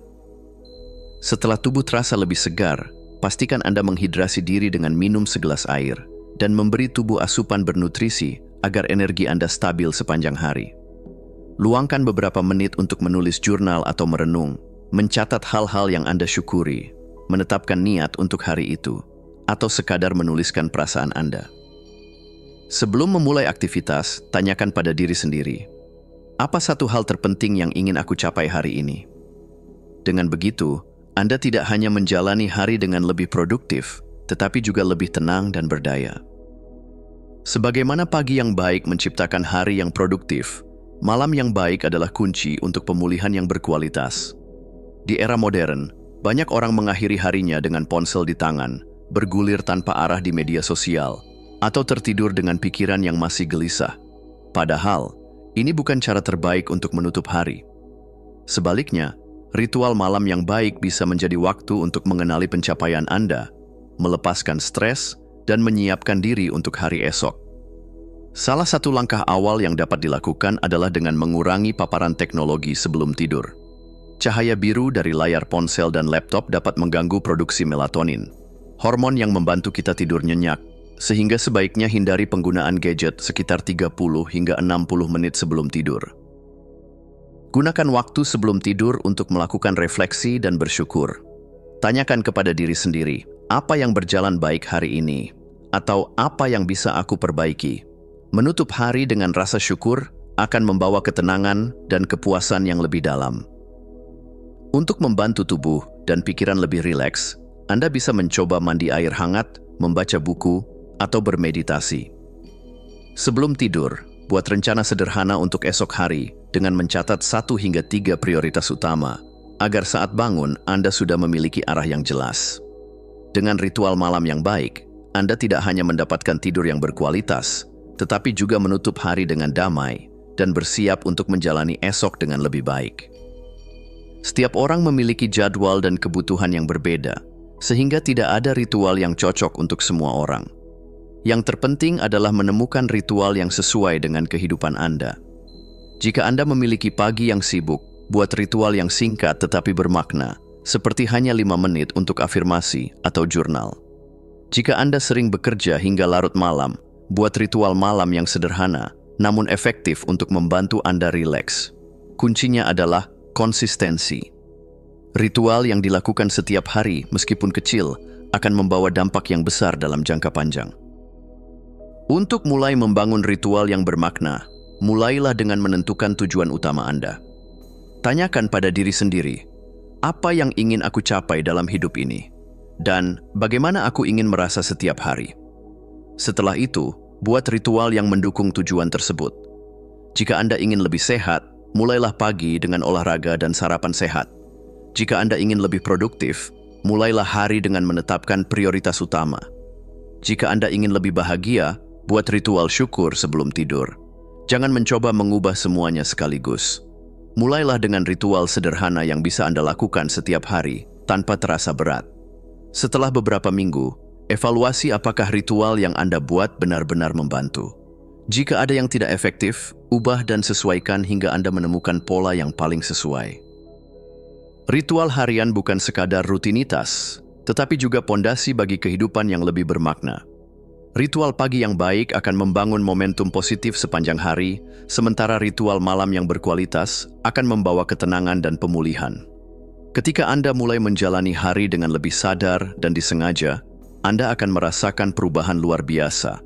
S1: Setelah tubuh terasa lebih segar, pastikan Anda menghidrasi diri dengan minum segelas air dan memberi tubuh asupan bernutrisi agar energi Anda stabil sepanjang hari. Luangkan beberapa menit untuk menulis jurnal atau merenung, mencatat hal-hal yang Anda syukuri, menetapkan niat untuk hari itu, atau sekadar menuliskan perasaan Anda. Sebelum memulai aktivitas, tanyakan pada diri sendiri, apa satu hal terpenting yang ingin aku capai hari ini? Dengan begitu, Anda tidak hanya menjalani hari dengan lebih produktif, tetapi juga lebih tenang dan berdaya. Sebagaimana pagi yang baik menciptakan hari yang produktif, malam yang baik adalah kunci untuk pemulihan yang berkualitas. Di era modern, banyak orang mengakhiri harinya dengan ponsel di tangan, bergulir tanpa arah di media sosial, atau tertidur dengan pikiran yang masih gelisah. Padahal, ini bukan cara terbaik untuk menutup hari. Sebaliknya, ritual malam yang baik bisa menjadi waktu untuk mengenali pencapaian Anda, melepaskan stres, dan menyiapkan diri untuk hari esok. Salah satu langkah awal yang dapat dilakukan adalah dengan mengurangi paparan teknologi sebelum tidur. Cahaya biru dari layar ponsel dan laptop dapat mengganggu produksi melatonin, hormon yang membantu kita tidur nyenyak, sehingga sebaiknya hindari penggunaan gadget sekitar 30 hingga 60 menit sebelum tidur. Gunakan waktu sebelum tidur untuk melakukan refleksi dan bersyukur. Tanyakan kepada diri sendiri, apa yang berjalan baik hari ini? Atau apa yang bisa aku perbaiki? Menutup hari dengan rasa syukur akan membawa ketenangan dan kepuasan yang lebih dalam. Untuk membantu tubuh dan pikiran lebih rileks, Anda bisa mencoba mandi air hangat, membaca buku, atau bermeditasi. Sebelum tidur, buat rencana sederhana untuk esok hari dengan mencatat 1 hingga 3 prioritas utama, agar saat bangun Anda sudah memiliki arah yang jelas. Dengan ritual malam yang baik, Anda tidak hanya mendapatkan tidur yang berkualitas, tetapi juga menutup hari dengan damai dan bersiap untuk menjalani esok dengan lebih baik. Setiap orang memiliki jadwal dan kebutuhan yang berbeda, sehingga tidak ada ritual yang cocok untuk semua orang. Yang terpenting adalah menemukan ritual yang sesuai dengan kehidupan Anda. Jika Anda memiliki pagi yang sibuk, buat ritual yang singkat tetapi bermakna, seperti hanya 5 menit untuk afirmasi atau jurnal. Jika Anda sering bekerja hingga larut malam, buat ritual malam yang sederhana, namun efektif untuk membantu Anda rileks. Kuncinya adalah konsistensi. Ritual yang dilakukan setiap hari, meskipun kecil, akan membawa dampak yang besar dalam jangka panjang. Untuk mulai membangun ritual yang bermakna, mulailah dengan menentukan tujuan utama Anda. Tanyakan pada diri sendiri, apa yang ingin aku capai dalam hidup ini? Dan bagaimana aku ingin merasa setiap hari? Setelah itu, buat ritual yang mendukung tujuan tersebut. Jika Anda ingin lebih sehat, mulailah pagi dengan olahraga dan sarapan sehat. Jika Anda ingin lebih produktif, mulailah hari dengan menetapkan prioritas utama. Jika Anda ingin lebih bahagia, buat ritual syukur sebelum tidur. Jangan mencoba mengubah semuanya sekaligus. Mulailah dengan ritual sederhana yang bisa Anda lakukan setiap hari tanpa terasa berat. Setelah beberapa minggu, evaluasi apakah ritual yang Anda buat benar-benar membantu. Jika ada yang tidak efektif, ubah dan sesuaikan hingga Anda menemukan pola yang paling sesuai. Ritual harian bukan sekadar rutinitas, tetapi juga pondasi bagi kehidupan yang lebih bermakna. Ritual pagi yang baik akan membangun momentum positif sepanjang hari, sementara ritual malam yang berkualitas akan membawa ketenangan dan pemulihan. Ketika Anda mulai menjalani hari dengan lebih sadar dan disengaja, Anda akan merasakan perubahan luar biasa,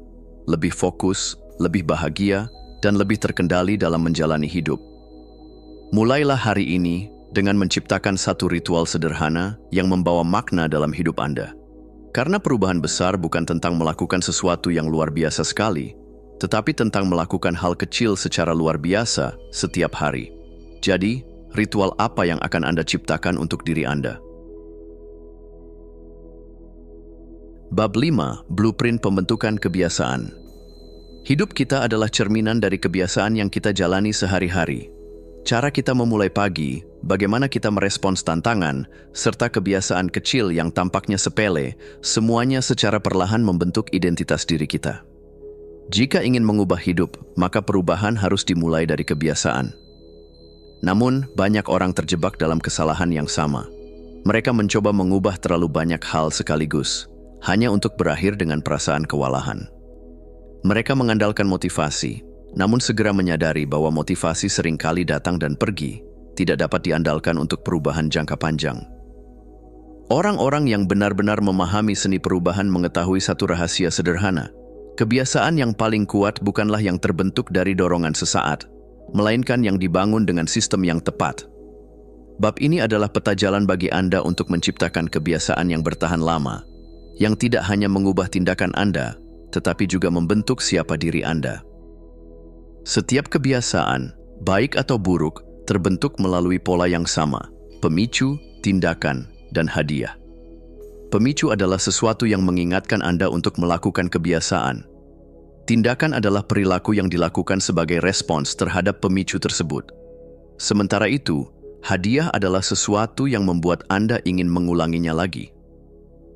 S1: lebih fokus, lebih bahagia, dan lebih terkendali dalam menjalani hidup. Mulailah hari ini dengan menciptakan satu ritual sederhana yang membawa makna dalam hidup Anda. Karena perubahan besar bukan tentang melakukan sesuatu yang luar biasa sekali, tetapi tentang melakukan hal kecil secara luar biasa setiap hari. Jadi, ritual apa yang akan Anda ciptakan untuk diri Anda? Bab 5. Blueprint Pembentukan Kebiasaan. Hidup kita adalah cerminan dari kebiasaan yang kita jalani sehari-hari. Cara kita memulai pagi, bagaimana kita merespons tantangan, serta kebiasaan kecil yang tampaknya sepele, semuanya secara perlahan membentuk identitas diri kita. Jika ingin mengubah hidup, maka perubahan harus dimulai dari kebiasaan. Namun, banyak orang terjebak dalam kesalahan yang sama. Mereka mencoba mengubah terlalu banyak hal sekaligus, hanya untuk berakhir dengan perasaan kewalahan. Mereka mengandalkan motivasi, namun segera menyadari bahwa motivasi seringkali datang dan pergi, tidak dapat diandalkan untuk perubahan jangka panjang. Orang-orang yang benar-benar memahami seni perubahan mengetahui satu rahasia sederhana. Kebiasaan yang paling kuat bukanlah yang terbentuk dari dorongan sesaat, melainkan yang dibangun dengan sistem yang tepat. Bab ini adalah peta jalan bagi Anda untuk menciptakan kebiasaan yang bertahan lama, yang tidak hanya mengubah tindakan Anda, tetapi juga membentuk siapa diri Anda. Setiap kebiasaan, baik atau buruk, terbentuk melalui pola yang sama, pemicu, tindakan, dan hadiah. Pemicu adalah sesuatu yang mengingatkan Anda untuk melakukan kebiasaan. Tindakan adalah perilaku yang dilakukan sebagai respons terhadap pemicu tersebut. Sementara itu, hadiah adalah sesuatu yang membuat Anda ingin mengulanginya lagi.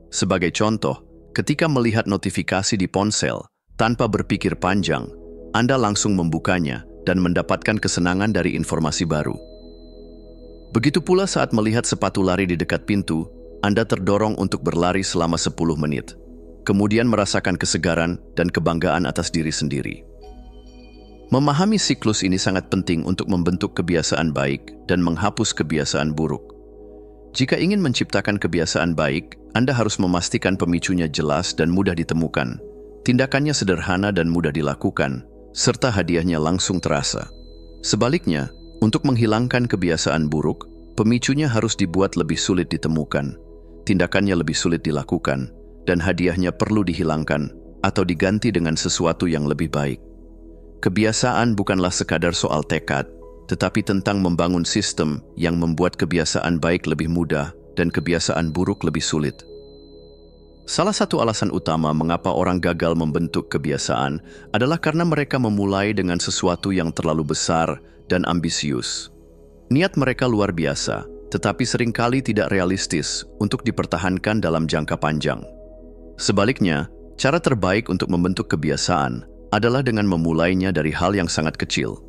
S1: Sebagai contoh, ketika melihat notifikasi di ponsel, tanpa berpikir panjang, Anda langsung membukanya dan mendapatkan kesenangan dari informasi baru. Begitu pula saat melihat sepatu lari di dekat pintu, Anda terdorong untuk berlari selama 10 menit, kemudian merasakan kesegaran dan kebanggaan atas diri sendiri. Memahami siklus ini sangat penting untuk membentuk kebiasaan baik dan menghapus kebiasaan buruk. Jika ingin menciptakan kebiasaan baik, Anda harus memastikan pemicunya jelas dan mudah ditemukan, tindakannya sederhana dan mudah dilakukan, serta hadiahnya langsung terasa. Sebaliknya, untuk menghilangkan kebiasaan buruk, pemicunya harus dibuat lebih sulit ditemukan, tindakannya lebih sulit dilakukan, dan hadiahnya perlu dihilangkan atau diganti dengan sesuatu yang lebih baik. Kebiasaan bukanlah sekadar soal tekad, tetapi tentang membangun sistem yang membuat kebiasaan baik lebih mudah dan kebiasaan buruk lebih sulit. Salah satu alasan utama mengapa orang gagal membentuk kebiasaan adalah karena mereka memulai dengan sesuatu yang terlalu besar dan ambisius. Niat mereka luar biasa, tetapi seringkali tidak realistis untuk dipertahankan dalam jangka panjang. Sebaliknya, cara terbaik untuk membentuk kebiasaan adalah dengan memulainya dari hal yang sangat kecil.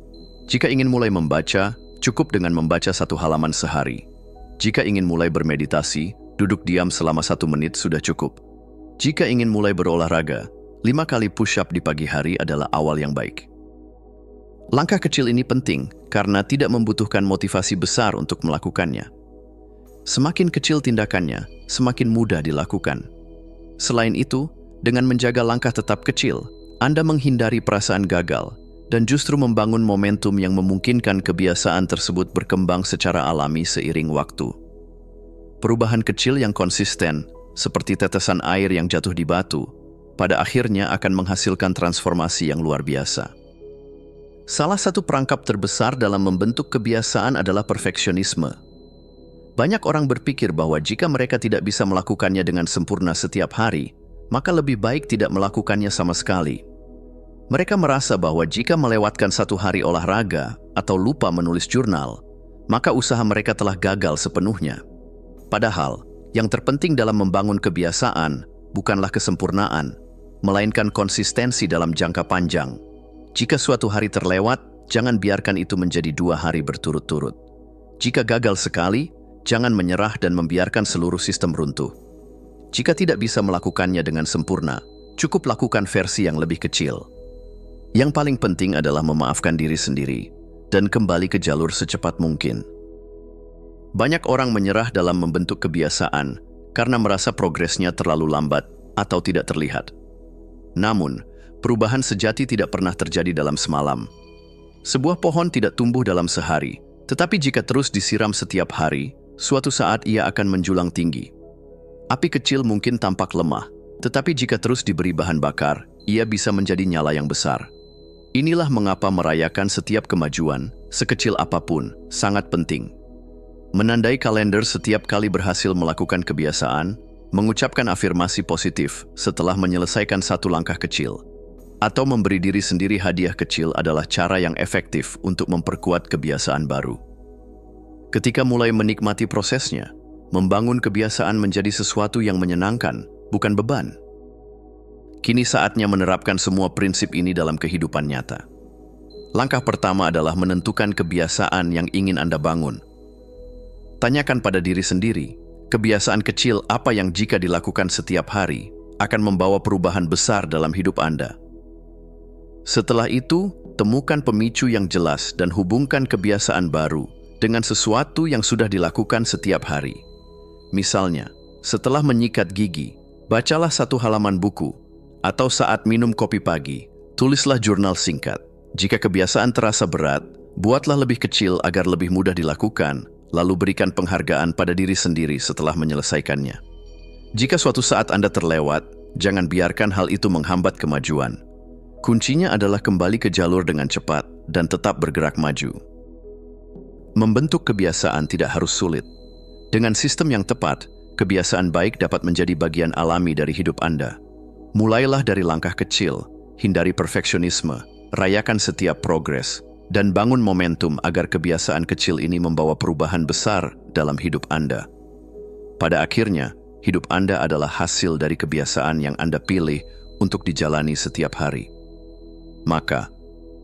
S1: Jika ingin mulai membaca, cukup dengan membaca 1 halaman sehari. Jika ingin mulai bermeditasi, duduk diam selama 1 menit sudah cukup. Jika ingin mulai berolahraga, 5 kali push-up di pagi hari adalah awal yang baik. Langkah kecil ini penting karena tidak membutuhkan motivasi besar untuk melakukannya. Semakin kecil tindakannya, semakin mudah dilakukan. Selain itu, dengan menjaga langkah tetap kecil, Anda menghindari perasaan gagal dan justru membangun momentum yang memungkinkan kebiasaan tersebut berkembang secara alami seiring waktu. Perubahan kecil yang konsisten, seperti tetesan air yang jatuh di batu, pada akhirnya akan menghasilkan transformasi yang luar biasa. Salah satu perangkap terbesar dalam membentuk kebiasaan adalah perfeksionisme. Banyak orang berpikir bahwa jika mereka tidak bisa melakukannya dengan sempurna setiap hari, maka lebih baik tidak melakukannya sama sekali. Mereka merasa bahwa jika melewatkan satu hari olahraga atau lupa menulis jurnal, maka usaha mereka telah gagal sepenuhnya. Padahal, yang terpenting dalam membangun kebiasaan bukanlah kesempurnaan, melainkan konsistensi dalam jangka panjang. Jika suatu hari terlewat, jangan biarkan itu menjadi 2 hari berturut-turut. Jika gagal sekali, jangan menyerah dan membiarkan seluruh sistem runtuh. Jika tidak bisa melakukannya dengan sempurna, cukup lakukan versi yang lebih kecil. Yang paling penting adalah memaafkan diri sendiri dan kembali ke jalur secepat mungkin. Banyak orang menyerah dalam membentuk kebiasaan karena merasa progresnya terlalu lambat atau tidak terlihat. Namun, perubahan sejati tidak pernah terjadi dalam semalam. Sebuah pohon tidak tumbuh dalam sehari, tetapi jika terus disiram setiap hari, suatu saat ia akan menjulang tinggi. Api kecil mungkin tampak lemah, tetapi jika terus diberi bahan bakar, ia bisa menjadi nyala yang besar. Inilah mengapa merayakan setiap kemajuan, sekecil apapun, sangat penting. Menandai kalender setiap kali berhasil melakukan kebiasaan, mengucapkan afirmasi positif setelah menyelesaikan satu langkah kecil, atau memberi diri sendiri hadiah kecil adalah cara yang efektif untuk memperkuat kebiasaan baru. Ketika mulai menikmati prosesnya, membangun kebiasaan menjadi sesuatu yang menyenangkan, bukan beban. Kini saatnya menerapkan semua prinsip ini dalam kehidupan nyata. Langkah pertama adalah menentukan kebiasaan yang ingin Anda bangun. Tanyakan pada diri sendiri, kebiasaan kecil apa yang jika dilakukan setiap hari akan membawa perubahan besar dalam hidup Anda. Setelah itu, temukan pemicu yang jelas dan hubungkan kebiasaan baru dengan sesuatu yang sudah dilakukan setiap hari. Misalnya, setelah menyikat gigi, bacalah satu halaman buku, atau saat minum kopi pagi, tulislah jurnal singkat. Jika kebiasaan terasa berat, buatlah lebih kecil agar lebih mudah dilakukan, lalu berikan penghargaan pada diri sendiri setelah menyelesaikannya. Jika suatu saat Anda terlewat, jangan biarkan hal itu menghambat kemajuan. Kuncinya adalah kembali ke jalur dengan cepat dan tetap bergerak maju. Membentuk kebiasaan tidak harus sulit. Dengan sistem yang tepat, kebiasaan baik dapat menjadi bagian alami dari hidup Anda. Mulailah dari langkah kecil, hindari perfeksionisme, rayakan setiap progres, dan bangun momentum agar kebiasaan kecil ini membawa perubahan besar dalam hidup Anda. Pada akhirnya, hidup Anda adalah hasil dari kebiasaan yang Anda pilih untuk dijalani setiap hari. Maka,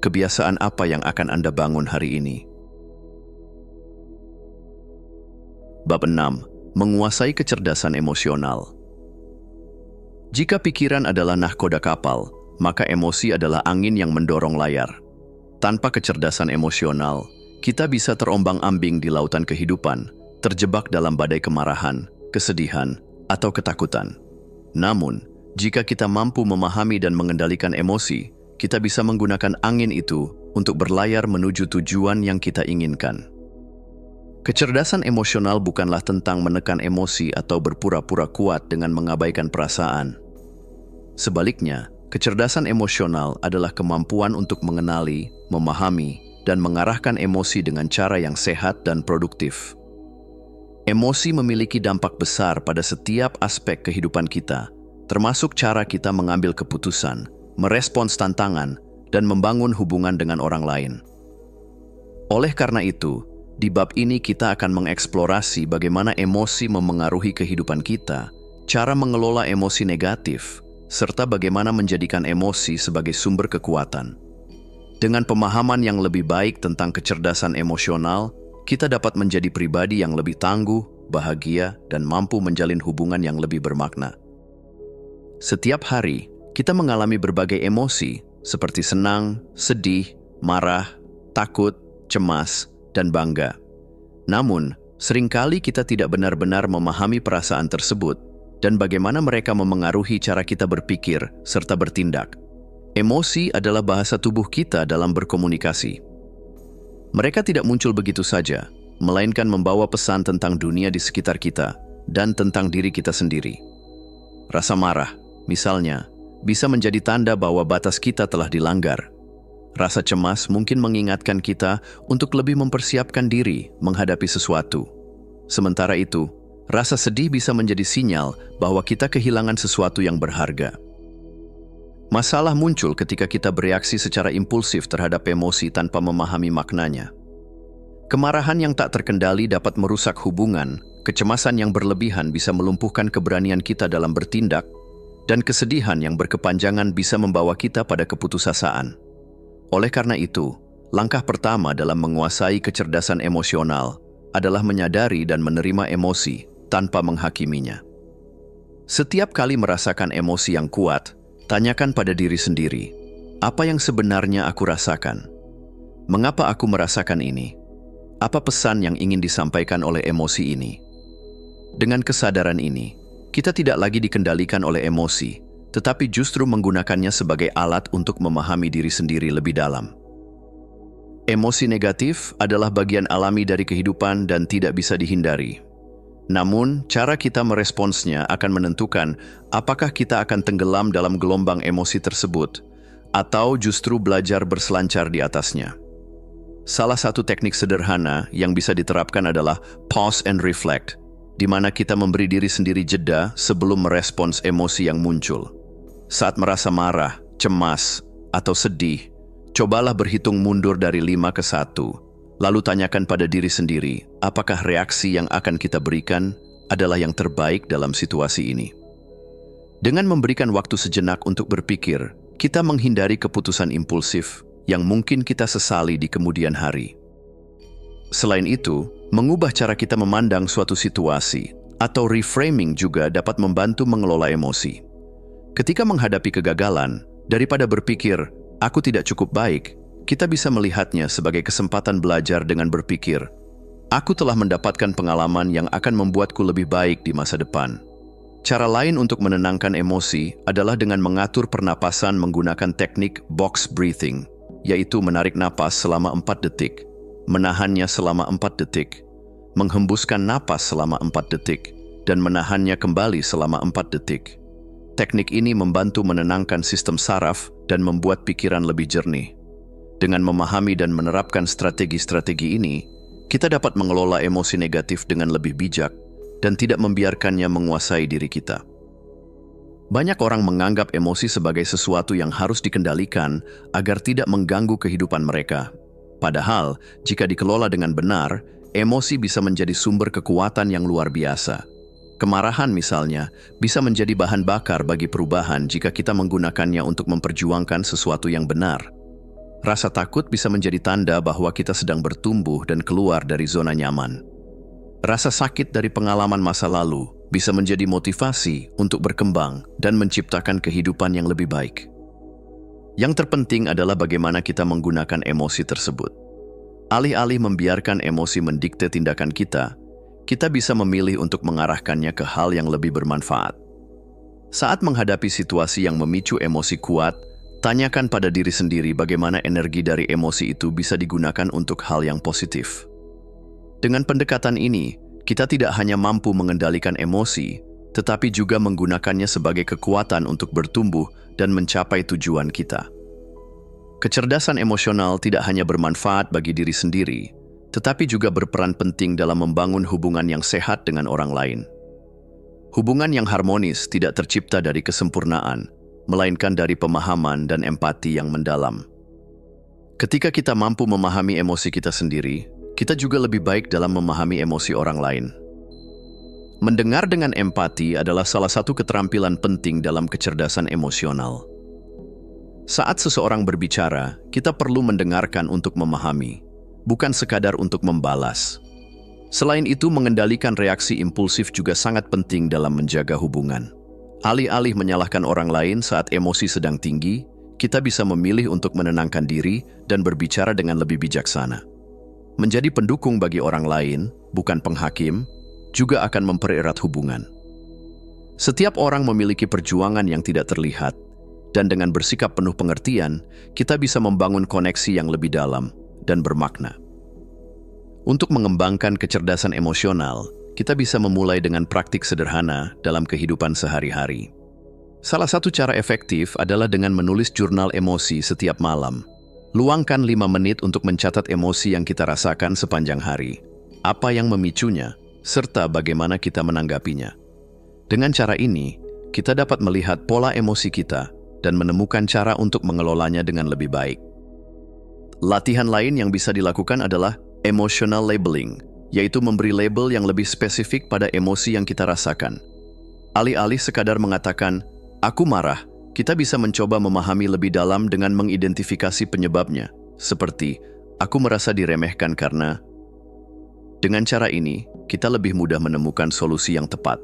S1: kebiasaan apa yang akan Anda bangun hari ini? Bab 6. Menguasai kecerdasan emosional. Jika pikiran adalah nahkoda kapal, maka emosi adalah angin yang mendorong layar. Tanpa kecerdasan emosional, kita bisa terombang-ambing di lautan kehidupan, terjebak dalam badai kemarahan, kesedihan, atau ketakutan. Namun, jika kita mampu memahami dan mengendalikan emosi, kita bisa menggunakan angin itu untuk berlayar menuju tujuan yang kita inginkan. Kecerdasan emosional bukanlah tentang menekan emosi atau berpura-pura kuat dengan mengabaikan perasaan. Sebaliknya, kecerdasan emosional adalah kemampuan untuk mengenali, memahami, dan mengarahkan emosi dengan cara yang sehat dan produktif. Emosi memiliki dampak besar pada setiap aspek kehidupan kita, termasuk cara kita mengambil keputusan, merespons tantangan, dan membangun hubungan dengan orang lain. Oleh karena itu, di bab ini kita akan mengeksplorasi bagaimana emosi memengaruhi kehidupan kita, cara mengelola emosi negatif, serta bagaimana menjadikan emosi sebagai sumber kekuatan. Dengan pemahaman yang lebih baik tentang kecerdasan emosional, kita dapat menjadi pribadi yang lebih tangguh, bahagia, dan mampu menjalin hubungan yang lebih bermakna. Setiap hari, kita mengalami berbagai emosi seperti senang, sedih, marah, takut, cemas, dan bangga. Namun, Seringkali kita tidak benar-benar memahami perasaan tersebut dan bagaimana mereka memengaruhi cara kita berpikir serta bertindak. Emosi adalah bahasa tubuh kita dalam berkomunikasi. Mereka tidak muncul begitu saja, melainkan membawa pesan tentang dunia di sekitar kita dan tentang diri kita sendiri. Rasa marah, misalnya, bisa menjadi tanda bahwa batas kita telah dilanggar. Rasa cemas mungkin mengingatkan kita untuk lebih mempersiapkan diri menghadapi sesuatu. Sementara itu, rasa sedih bisa menjadi sinyal bahwa kita kehilangan sesuatu yang berharga. Masalah muncul ketika kita bereaksi secara impulsif terhadap emosi tanpa memahami maknanya. Kemarahan yang tak terkendali dapat merusak hubungan, kecemasan yang berlebihan bisa melumpuhkan keberanian kita dalam bertindak, dan kesedihan yang berkepanjangan bisa membawa kita pada keputusasaan. Oleh karena itu, langkah pertama dalam menguasai kecerdasan emosional adalah menyadari dan menerima emosi tanpa menghakiminya. Setiap kali merasakan emosi yang kuat, tanyakan pada diri sendiri, apa yang sebenarnya aku rasakan? Mengapa aku merasakan ini? Apa pesan yang ingin disampaikan oleh emosi ini? Dengan kesadaran ini, kita tidak lagi dikendalikan oleh emosi, tetapi justru menggunakannya sebagai alat untuk memahami diri sendiri lebih dalam. Emosi negatif adalah bagian alami dari kehidupan dan tidak bisa dihindari. Namun, cara kita meresponsnya akan menentukan apakah kita akan tenggelam dalam gelombang emosi tersebut atau justru belajar berselancar di atasnya. Salah satu teknik sederhana yang bisa diterapkan adalah pause and reflect, di mana kita memberi diri sendiri jeda sebelum merespons emosi yang muncul. Saat merasa marah, cemas, atau sedih, cobalah berhitung mundur dari 5 ke 1. Lalu tanyakan pada diri sendiri, apakah reaksi yang akan kita berikan adalah yang terbaik dalam situasi ini. Dengan memberikan waktu sejenak untuk berpikir, kita menghindari keputusan impulsif yang mungkin kita sesali di kemudian hari. Selain itu, mengubah cara kita memandang suatu situasi atau reframing juga dapat membantu mengelola emosi. Ketika menghadapi kegagalan, daripada berpikir, aku tidak cukup baik, kita bisa melihatnya sebagai kesempatan belajar dengan berpikir, aku telah mendapatkan pengalaman yang akan membuatku lebih baik di masa depan. Cara lain untuk menenangkan emosi adalah dengan mengatur pernapasan menggunakan teknik box breathing, yaitu menarik napas selama 4 detik, menahannya selama 4 detik, menghembuskan napas selama 4 detik, dan menahannya kembali selama 4 detik. Teknik ini membantu menenangkan sistem saraf dan membuat pikiran lebih jernih. Dengan memahami dan menerapkan strategi-strategi ini, kita dapat mengelola emosi negatif dengan lebih bijak dan tidak membiarkannya menguasai diri kita. Banyak orang menganggap emosi sebagai sesuatu yang harus dikendalikan agar tidak mengganggu kehidupan mereka. Padahal, jika dikelola dengan benar, emosi bisa menjadi sumber kekuatan yang luar biasa. Kemarahan misalnya, bisa menjadi bahan bakar bagi perubahan jika kita menggunakannya untuk memperjuangkan sesuatu yang benar. Rasa takut bisa menjadi tanda bahwa kita sedang bertumbuh dan keluar dari zona nyaman. Rasa sakit dari pengalaman masa lalu bisa menjadi motivasi untuk berkembang dan menciptakan kehidupan yang lebih baik. Yang terpenting adalah bagaimana kita menggunakan emosi tersebut. Alih-alih membiarkan emosi mendikte tindakan kita bisa memilih untuk mengarahkannya ke hal yang lebih bermanfaat. Saat menghadapi situasi yang memicu emosi kuat, tanyakan pada diri sendiri bagaimana energi dari emosi itu bisa digunakan untuk hal yang positif. Dengan pendekatan ini, kita tidak hanya mampu mengendalikan emosi, tetapi juga menggunakannya sebagai kekuatan untuk bertumbuh dan mencapai tujuan kita. Kecerdasan emosional tidak hanya bermanfaat bagi diri sendiri, tetapi juga berperan penting dalam membangun hubungan yang sehat dengan orang lain. Hubungan yang harmonis tidak tercipta dari kesempurnaan, melainkan dari pemahaman dan empati yang mendalam. Ketika kita mampu memahami emosi kita sendiri, kita juga lebih baik dalam memahami emosi orang lain. Mendengar dengan empati adalah salah satu keterampilan penting dalam kecerdasan emosional. Saat seseorang berbicara, kita perlu mendengarkan untuk memahami, bukan sekadar untuk membalas. Selain itu, mengendalikan reaksi impulsif juga sangat penting dalam menjaga hubungan. Alih-alih menyalahkan orang lain saat emosi sedang tinggi, kita bisa memilih untuk menenangkan diri dan berbicara dengan lebih bijaksana. Menjadi pendukung bagi orang lain, bukan penghakim, juga akan mempererat hubungan. Setiap orang memiliki perjuangan yang tidak terlihat, dan dengan bersikap penuh pengertian, kita bisa membangun koneksi yang lebih dalam dan bermakna. Untuk mengembangkan kecerdasan emosional, kita bisa memulai dengan praktik sederhana dalam kehidupan sehari-hari. Salah satu cara efektif adalah dengan menulis jurnal emosi setiap malam. Luangkan 5 menit untuk mencatat emosi yang kita rasakan sepanjang hari, apa yang memicunya, serta bagaimana kita menanggapinya. Dengan cara ini, kita dapat melihat pola emosi kita dan menemukan cara untuk mengelolanya dengan lebih baik. Latihan lain yang bisa dilakukan adalah emotional labeling, yaitu memberi label yang lebih spesifik pada emosi yang kita rasakan. Alih-alih sekadar mengatakan, "Aku marah," kita bisa mencoba memahami lebih dalam dengan mengidentifikasi penyebabnya, seperti, "Aku merasa diremehkan karena..." Dengan cara ini, kita lebih mudah menemukan solusi yang tepat.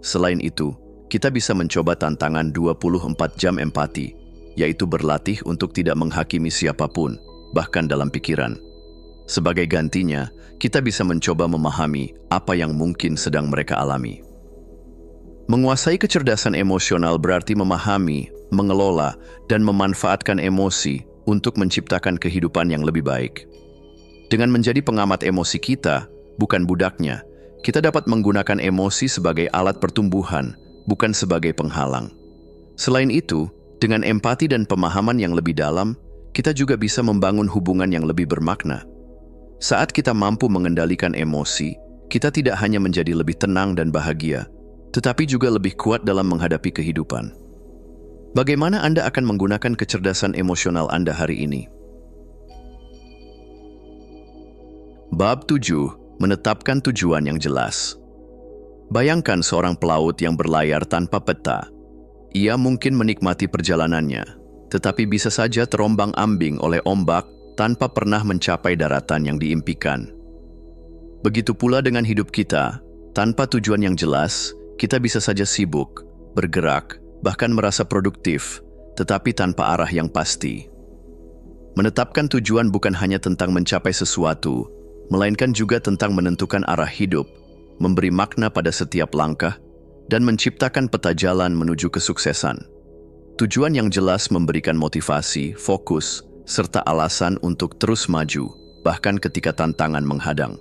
S1: Selain itu, kita bisa mencoba tantangan 24 jam empati, yaitu berlatih untuk tidak menghakimi siapapun, bahkan dalam pikiran. Sebagai gantinya, kita bisa mencoba memahami apa yang mungkin sedang mereka alami. Menguasai kecerdasan emosional berarti memahami, mengelola, dan memanfaatkan emosi untuk menciptakan kehidupan yang lebih baik. Dengan menjadi pengamat emosi kita, bukan budaknya, kita dapat menggunakan emosi sebagai alat pertumbuhan, bukan sebagai penghalang. Selain itu, dengan empati dan pemahaman yang lebih dalam, kita juga bisa membangun hubungan yang lebih bermakna. Saat kita mampu mengendalikan emosi, kita tidak hanya menjadi lebih tenang dan bahagia, tetapi juga lebih kuat dalam menghadapi kehidupan. Bagaimana Anda akan menggunakan kecerdasan emosional Anda hari ini? Bab 7. Menetapkan tujuan yang jelas. Bayangkan seorang pelaut yang berlayar tanpa peta. Ia mungkin menikmati perjalanannya, tetapi bisa saja terombang-ambing oleh ombak tanpa pernah mencapai daratan yang diimpikan. Begitu pula dengan hidup kita, tanpa tujuan yang jelas, kita bisa saja sibuk, bergerak, bahkan merasa produktif, tetapi tanpa arah yang pasti. Menetapkan tujuan bukan hanya tentang mencapai sesuatu, melainkan juga tentang menentukan arah hidup, memberi makna pada setiap langkah, dan menciptakan peta jalan menuju kesuksesan. Tujuan yang jelas memberikan motivasi, fokus, serta alasan untuk terus maju, bahkan ketika tantangan menghadang.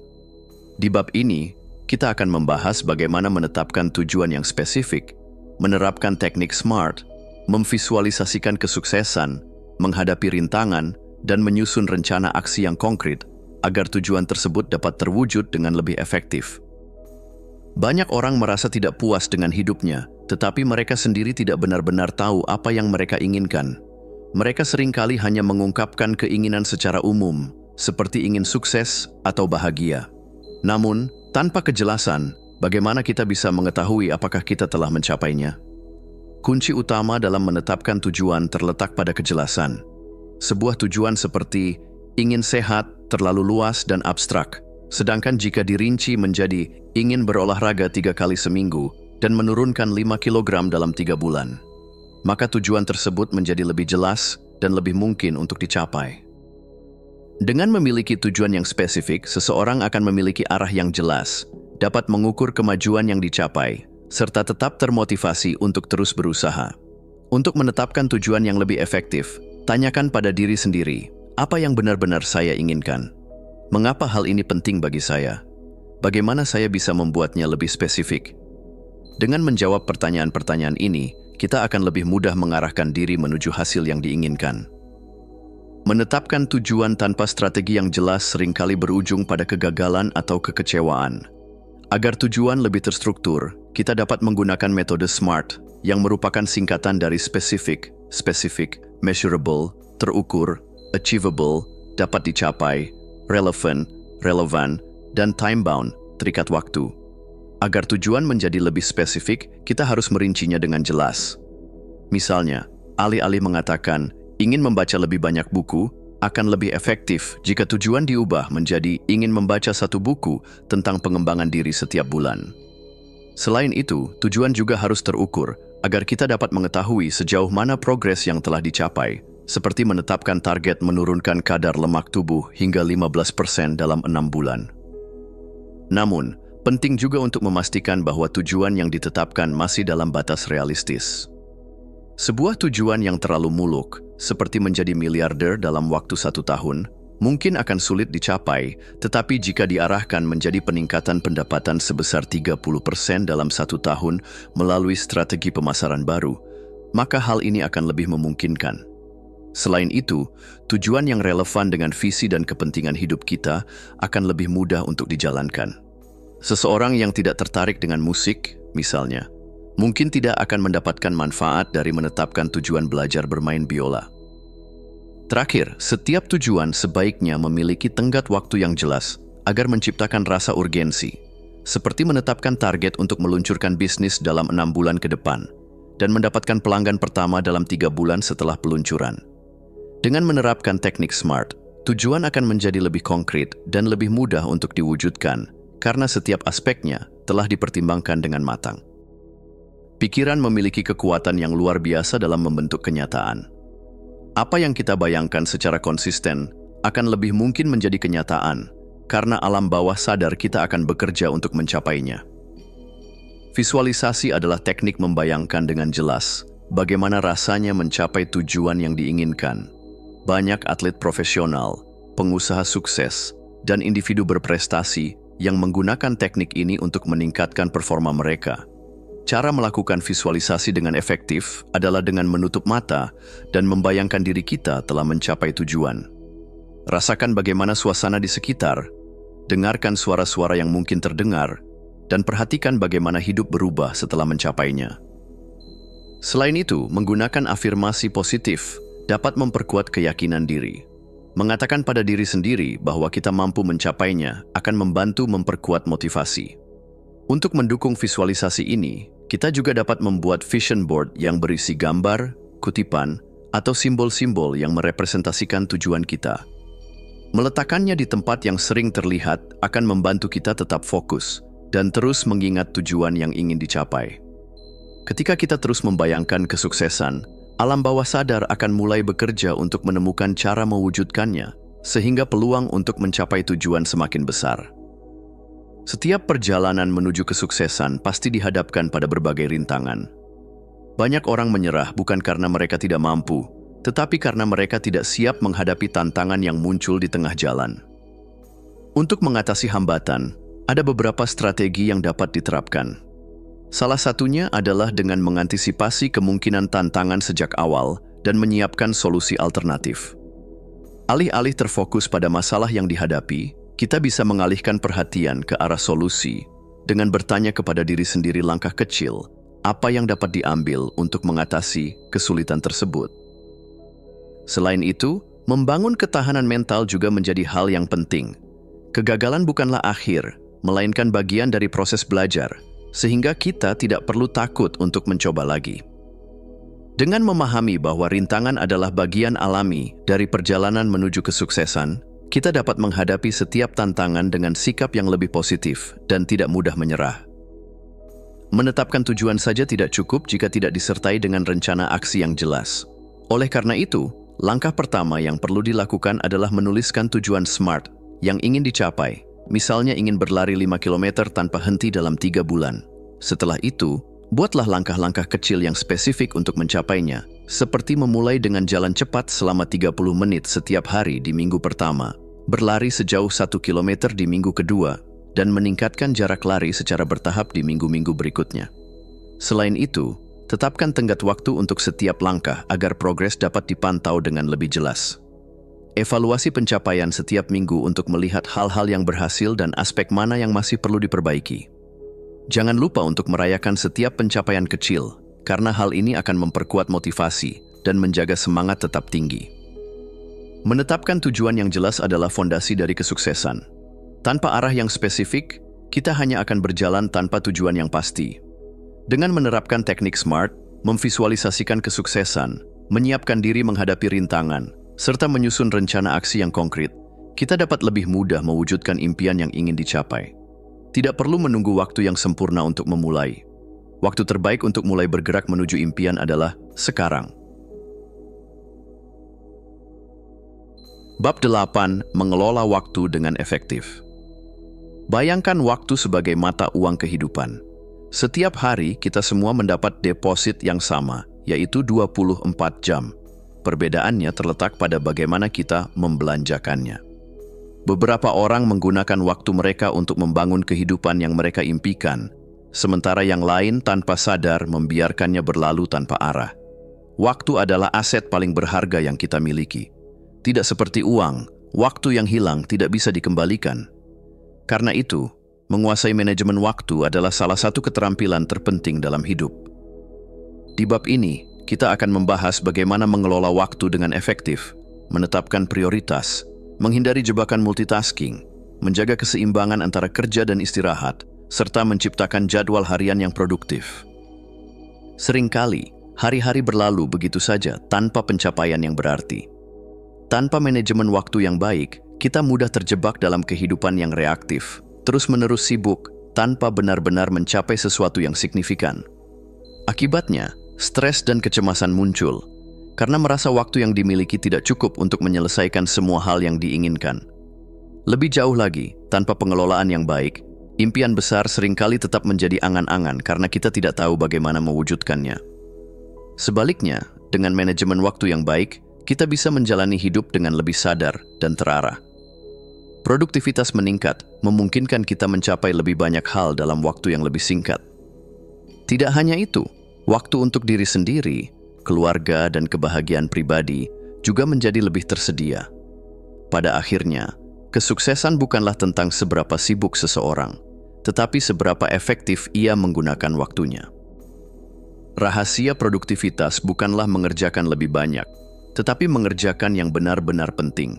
S1: Di bab ini, kita akan membahas bagaimana menetapkan tujuan yang spesifik, menerapkan teknik SMART, memvisualisasikan kesuksesan, menghadapi rintangan, dan menyusun rencana aksi yang konkret agar tujuan tersebut dapat terwujud dengan lebih efektif. Banyak orang merasa tidak puas dengan hidupnya, tetapi mereka sendiri tidak benar-benar tahu apa yang mereka inginkan. Mereka seringkali hanya mengungkapkan keinginan secara umum, seperti ingin sukses atau bahagia. Namun, tanpa kejelasan, bagaimana kita bisa mengetahui apakah kita telah mencapainya? Kunci utama dalam menetapkan tujuan terletak pada kejelasan. Sebuah tujuan seperti ingin sehat terlalu luas dan abstrak, sedangkan jika dirinci menjadi ingin berolahraga 3 kali seminggu dan menurunkan 5 kg dalam 3 bulan, maka tujuan tersebut menjadi lebih jelas dan lebih mungkin untuk dicapai. Dengan memiliki tujuan yang spesifik, seseorang akan memiliki arah yang jelas, dapat mengukur kemajuan yang dicapai, serta tetap termotivasi untuk terus berusaha. Untuk menetapkan tujuan yang lebih efektif, tanyakan pada diri sendiri, apa yang benar-benar saya inginkan? Mengapa hal ini penting bagi saya? Bagaimana saya bisa membuatnya lebih spesifik? Dengan menjawab pertanyaan-pertanyaan ini, kita akan lebih mudah mengarahkan diri menuju hasil yang diinginkan. Menetapkan tujuan tanpa strategi yang jelas seringkali berujung pada kegagalan atau kekecewaan. Agar tujuan lebih terstruktur, kita dapat menggunakan metode SMART yang merupakan singkatan dari specific, measurable, terukur, achievable, dapat dicapai, relevant, dan time-bound, terikat waktu. Agar tujuan menjadi lebih spesifik, kita harus merincinya dengan jelas. Misalnya, alih-alih mengatakan, ingin membaca lebih banyak buku, akan lebih efektif jika tujuan diubah menjadi ingin membaca 1 buku tentang pengembangan diri setiap bulan. Selain itu, tujuan juga harus terukur agar kita dapat mengetahui sejauh mana progres yang telah dicapai, seperti menetapkan target menurunkan kadar lemak tubuh hingga 15% dalam 6 bulan. Namun, penting juga untuk memastikan bahwa tujuan yang ditetapkan masih dalam batas realistis. Sebuah tujuan yang terlalu muluk, seperti menjadi miliarder dalam waktu 1 tahun, mungkin akan sulit dicapai, tetapi jika diarahkan menjadi peningkatan pendapatan sebesar 30% dalam 1 tahun melalui strategi pemasaran baru, maka hal ini akan lebih memungkinkan. Selain itu, tujuan yang relevan dengan visi dan kepentingan hidup kita akan lebih mudah untuk dijalankan. Seseorang yang tidak tertarik dengan musik, misalnya, mungkin tidak akan mendapatkan manfaat dari menetapkan tujuan belajar bermain biola. Terakhir, setiap tujuan sebaiknya memiliki tenggat waktu yang jelas agar menciptakan rasa urgensi, seperti menetapkan target untuk meluncurkan bisnis dalam 6 bulan ke depan dan mendapatkan pelanggan pertama dalam 3 bulan setelah peluncuran. Dengan menerapkan teknik SMART, tujuan akan menjadi lebih konkret dan lebih mudah untuk diwujudkan karena setiap aspeknya telah dipertimbangkan dengan matang. Pikiran memiliki kekuatan yang luar biasa dalam membentuk kenyataan. Apa yang kita bayangkan secara konsisten akan lebih mungkin menjadi kenyataan karena alam bawah sadar kita akan bekerja untuk mencapainya. Visualisasi adalah teknik membayangkan dengan jelas bagaimana rasanya mencapai tujuan yang diinginkan. Banyak atlet profesional, pengusaha sukses, dan individu berprestasi yang menggunakan teknik ini untuk meningkatkan performa mereka. Cara melakukan visualisasi dengan efektif adalah dengan menutup mata dan membayangkan diri kita telah mencapai tujuan. Rasakan bagaimana suasana di sekitar, dengarkan suara-suara yang mungkin terdengar, dan perhatikan bagaimana hidup berubah setelah mencapainya. Selain itu, menggunakan afirmasi positif dapat memperkuat keyakinan diri. Mengatakan pada diri sendiri bahwa kita mampu mencapainya akan membantu memperkuat motivasi. Untuk mendukung visualisasi ini, kita juga dapat membuat vision board yang berisi gambar, kutipan, atau simbol-simbol yang merepresentasikan tujuan kita. Meletakkannya di tempat yang sering terlihat akan membantu kita tetap fokus dan terus mengingat tujuan yang ingin dicapai. Ketika kita terus membayangkan kesuksesan, alam bawah sadar akan mulai bekerja untuk menemukan cara mewujudkannya, sehingga peluang untuk mencapai tujuan semakin besar. Setiap perjalanan menuju kesuksesan pasti dihadapkan pada berbagai rintangan. Banyak orang menyerah bukan karena mereka tidak mampu, tetapi karena mereka tidak siap menghadapi tantangan yang muncul di tengah jalan. Untuk mengatasi hambatan, ada beberapa strategi yang dapat diterapkan. Salah satunya adalah dengan mengantisipasi kemungkinan tantangan sejak awal dan menyiapkan solusi alternatif. Alih-alih terfokus pada masalah yang dihadapi, kita bisa mengalihkan perhatian ke arah solusi dengan bertanya kepada diri sendiri langkah kecil, apa yang dapat diambil untuk mengatasi kesulitan tersebut. Selain itu, membangun ketahanan mental juga menjadi hal yang penting. Kegagalan bukanlah akhir, melainkan bagian dari proses belajar, sehingga kita tidak perlu takut untuk mencoba lagi. Dengan memahami bahwa rintangan adalah bagian alami dari perjalanan menuju kesuksesan, kita dapat menghadapi setiap tantangan dengan sikap yang lebih positif dan tidak mudah menyerah. Menetapkan tujuan saja tidak cukup jika tidak disertai dengan rencana aksi yang jelas. Oleh karena itu, langkah pertama yang perlu dilakukan adalah menuliskan tujuan SMART yang ingin dicapai. Misalnya ingin berlari 5 km tanpa henti dalam 3 bulan. Setelah itu, buatlah langkah-langkah kecil yang spesifik untuk mencapainya, seperti memulai dengan jalan cepat selama 30 menit setiap hari di minggu pertama, berlari sejauh 1 km di minggu kedua, dan meningkatkan jarak lari secara bertahap di minggu-minggu berikutnya. Selain itu, tetapkan tenggat waktu untuk setiap langkah agar progres dapat dipantau dengan lebih jelas. Evaluasi pencapaian setiap minggu untuk melihat hal-hal yang berhasil dan aspek mana yang masih perlu diperbaiki. Jangan lupa untuk merayakan setiap pencapaian kecil, karena hal ini akan memperkuat motivasi dan menjaga semangat tetap tinggi. Menetapkan tujuan yang jelas adalah fondasi dari kesuksesan. Tanpa arah yang spesifik, kita hanya akan berjalan tanpa tujuan yang pasti. Dengan menerapkan teknik SMART, memvisualisasikan kesuksesan, menyiapkan diri menghadapi rintangan, serta menyusun rencana aksi yang konkret, kita dapat lebih mudah mewujudkan impian yang ingin dicapai. Tidak perlu menunggu waktu yang sempurna untuk memulai. Waktu terbaik untuk mulai bergerak menuju impian adalah sekarang. Bab 8. Mengelola waktu dengan efektif. Bayangkan waktu sebagai mata uang kehidupan. Setiap hari kita semua mendapat deposit yang sama, yaitu 24 jam. Perbedaannya terletak pada bagaimana kita membelanjakannya. Beberapa orang menggunakan waktu mereka untuk membangun kehidupan yang mereka impikan, sementara yang lain tanpa sadar membiarkannya berlalu tanpa arah. Waktu adalah aset paling berharga yang kita miliki. Tidak seperti uang, waktu yang hilang tidak bisa dikembalikan. Karena itu, menguasai manajemen waktu adalah salah satu keterampilan terpenting dalam hidup. Di bab ini, kita akan membahas bagaimana mengelola waktu dengan efektif, menetapkan prioritas, menghindari jebakan multitasking, menjaga keseimbangan antara kerja dan istirahat, serta menciptakan jadwal harian yang produktif. Seringkali, hari-hari berlalu begitu saja tanpa pencapaian yang berarti. Tanpa manajemen waktu yang baik, kita mudah terjebak dalam kehidupan yang reaktif, terus-menerus sibuk, tanpa benar-benar mencapai sesuatu yang signifikan. Akibatnya, stres dan kecemasan muncul, karena merasa waktu yang dimiliki tidak cukup untuk menyelesaikan semua hal yang diinginkan. Lebih jauh lagi, tanpa pengelolaan yang baik, impian besar seringkali tetap menjadi angan-angan karena kita tidak tahu bagaimana mewujudkannya. Sebaliknya, dengan manajemen waktu yang baik, kita bisa menjalani hidup dengan lebih sadar dan terarah. Produktivitas meningkat, memungkinkan kita mencapai lebih banyak hal dalam waktu yang lebih singkat. Tidak hanya itu, waktu untuk diri sendiri, keluarga, dan kebahagiaan pribadi juga menjadi lebih tersedia. Pada akhirnya, kesuksesan bukanlah tentang seberapa sibuk seseorang, tetapi seberapa efektif ia menggunakan waktunya. Rahasia produktivitas bukanlah mengerjakan lebih banyak, tetapi mengerjakan yang benar-benar penting.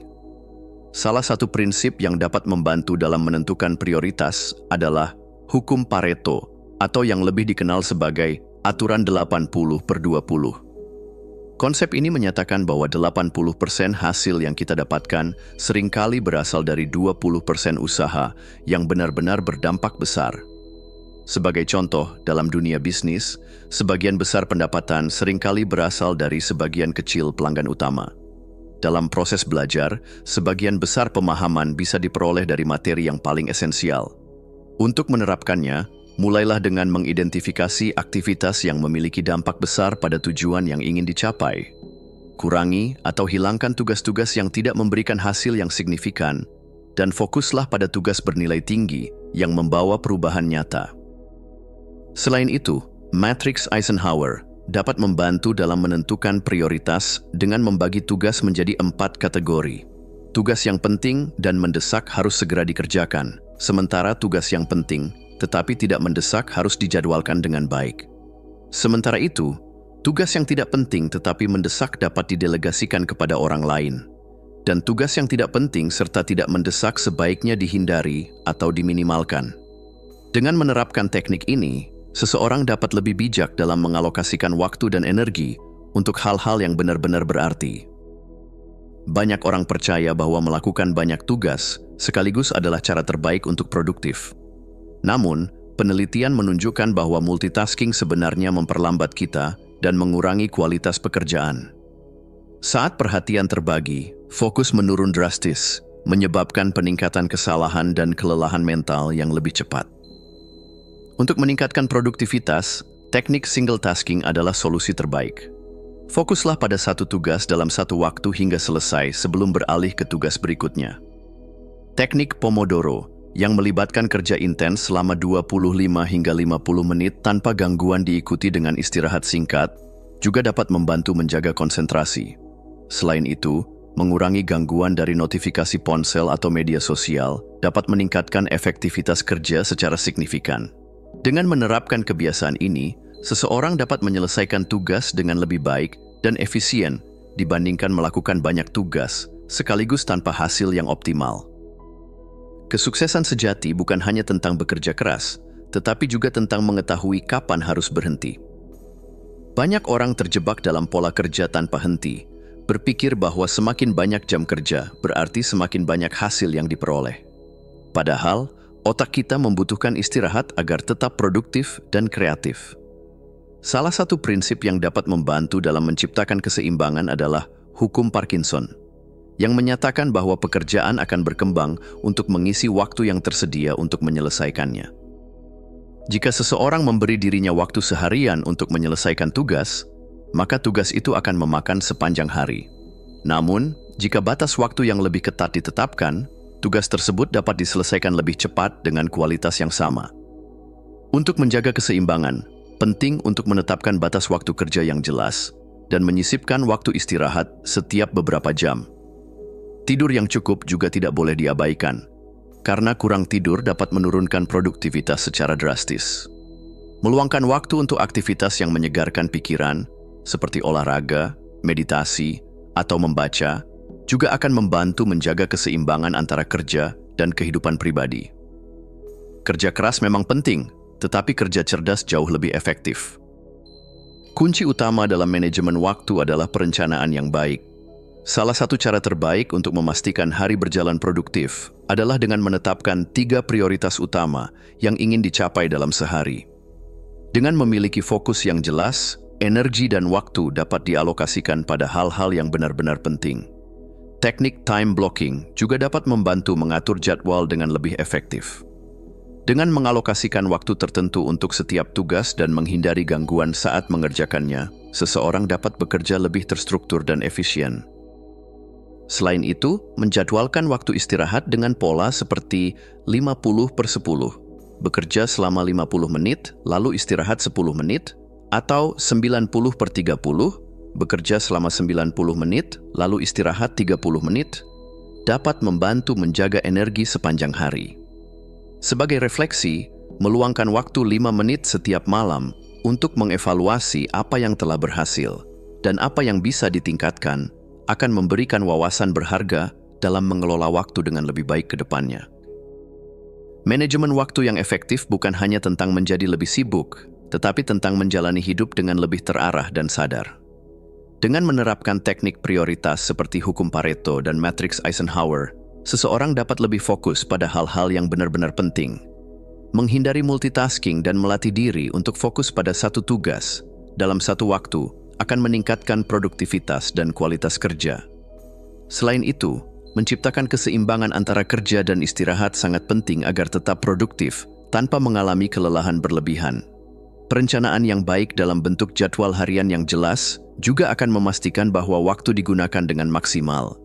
S1: Salah satu prinsip yang dapat membantu dalam menentukan prioritas adalah hukum Pareto, atau yang lebih dikenal sebagai aturan 80/20. Konsep ini menyatakan bahwa 80% hasil yang kita dapatkan seringkali berasal dari 20% usaha yang benar-benar berdampak besar. Sebagai contoh, dalam dunia bisnis, sebagian besar pendapatan seringkali berasal dari sebagian kecil pelanggan utama. Dalam proses belajar, sebagian besar pemahaman bisa diperoleh dari materi yang paling esensial. Untuk menerapkannya, mulailah dengan mengidentifikasi aktivitas yang memiliki dampak besar pada tujuan yang ingin dicapai. Kurangi atau hilangkan tugas-tugas yang tidak memberikan hasil yang signifikan, dan fokuslah pada tugas bernilai tinggi yang membawa perubahan nyata. Selain itu, Matrix Eisenhower dapat membantu dalam menentukan prioritas dengan membagi tugas menjadi 4 kategori. Tugas yang penting dan mendesak harus segera dikerjakan, sementara tugas yang penting tetapi tidak mendesak harus dijadwalkan dengan baik. Sementara itu, tugas yang tidak penting tetapi mendesak dapat didelegasikan kepada orang lain. Dan tugas yang tidak penting serta tidak mendesak sebaiknya dihindari atau diminimalkan. Dengan menerapkan teknik ini, seseorang dapat lebih bijak dalam mengalokasikan waktu dan energi untuk hal-hal yang benar-benar berarti. Banyak orang percaya bahwa melakukan banyak tugas sekaligus adalah cara terbaik untuk produktif. Namun, penelitian menunjukkan bahwa multitasking sebenarnya memperlambat kita dan mengurangi kualitas pekerjaan. Saat perhatian terbagi, fokus menurun drastis, menyebabkan peningkatan kesalahan dan kelelahan mental yang lebih cepat. Untuk meningkatkan produktivitas, teknik single tasking adalah solusi terbaik. Fokuslah pada satu tugas dalam satu waktu hingga selesai sebelum beralih ke tugas berikutnya. Teknik Pomodoro, yang melibatkan kerja intens selama 25 hingga 50 menit tanpa gangguan diikuti dengan istirahat singkat, juga dapat membantu menjaga konsentrasi. Selain itu, mengurangi gangguan dari notifikasi ponsel atau media sosial dapat meningkatkan efektivitas kerja secara signifikan. Dengan menerapkan kebiasaan ini, seseorang dapat menyelesaikan tugas dengan lebih baik dan efisien dibandingkan melakukan banyak tugas sekaligus tanpa hasil yang optimal. Kesuksesan sejati bukan hanya tentang bekerja keras, tetapi juga tentang mengetahui kapan harus berhenti. Banyak orang terjebak dalam pola kerja tanpa henti, berpikir bahwa semakin banyak jam kerja berarti semakin banyak hasil yang diperoleh. Padahal, otak kita membutuhkan istirahat agar tetap produktif dan kreatif. Salah satu prinsip yang dapat membantu dalam menciptakan keseimbangan adalah hukum Parkinson. yang menyatakan bahwa pekerjaan akan berkembang untuk mengisi waktu yang tersedia untuk menyelesaikannya. Jika seseorang memberi dirinya waktu seharian untuk menyelesaikan tugas, maka tugas itu akan memakan sepanjang hari. Namun, jika batas waktu yang lebih ketat ditetapkan, tugas tersebut dapat diselesaikan lebih cepat dengan kualitas yang sama. Untuk menjaga keseimbangan, penting untuk menetapkan batas waktu kerja yang jelas dan menyisipkan waktu istirahat setiap beberapa jam. Tidur yang cukup juga tidak boleh diabaikan, karena kurang tidur dapat menurunkan produktivitas secara drastis. Meluangkan waktu untuk aktivitas yang menyegarkan pikiran, seperti olahraga, meditasi, atau membaca, juga akan membantu menjaga keseimbangan antara kerja dan kehidupan pribadi. Kerja keras memang penting, tetapi kerja cerdas jauh lebih efektif. Kunci utama dalam manajemen waktu adalah perencanaan yang baik. Salah satu cara terbaik untuk memastikan hari berjalan produktif adalah dengan menetapkan 3 prioritas utama yang ingin dicapai dalam sehari. Dengan memiliki fokus yang jelas, energi dan waktu dapat dialokasikan pada hal-hal yang benar-benar penting. Teknik time blocking juga dapat membantu mengatur jadwal dengan lebih efektif. Dengan mengalokasikan waktu tertentu untuk setiap tugas dan menghindari gangguan saat mengerjakannya, seseorang dapat bekerja lebih terstruktur dan efisien. Selain itu, menjadwalkan waktu istirahat dengan pola seperti 50/10, bekerja selama 50 menit, lalu istirahat 10 menit, atau 90/30, bekerja selama 90 menit, lalu istirahat 30 menit, dapat membantu menjaga energi sepanjang hari. Sebagai refleksi, meluangkan waktu 5 menit setiap malam untuk mengevaluasi apa yang telah berhasil dan apa yang bisa ditingkatkan akan memberikan wawasan berharga dalam mengelola waktu dengan lebih baik ke depannya. Manajemen waktu yang efektif bukan hanya tentang menjadi lebih sibuk, tetapi tentang menjalani hidup dengan lebih terarah dan sadar. Dengan menerapkan teknik prioritas seperti hukum Pareto dan matriks Eisenhower, seseorang dapat lebih fokus pada hal-hal yang benar-benar penting, menghindari multitasking dan melatih diri untuk fokus pada satu tugas dalam satu waktu akan meningkatkan produktivitas dan kualitas kerja. Selain itu, menciptakan keseimbangan antara kerja dan istirahat sangat penting agar tetap produktif tanpa mengalami kelelahan berlebihan. Perencanaan yang baik dalam bentuk jadwal harian yang jelas juga akan memastikan bahwa waktu digunakan dengan maksimal.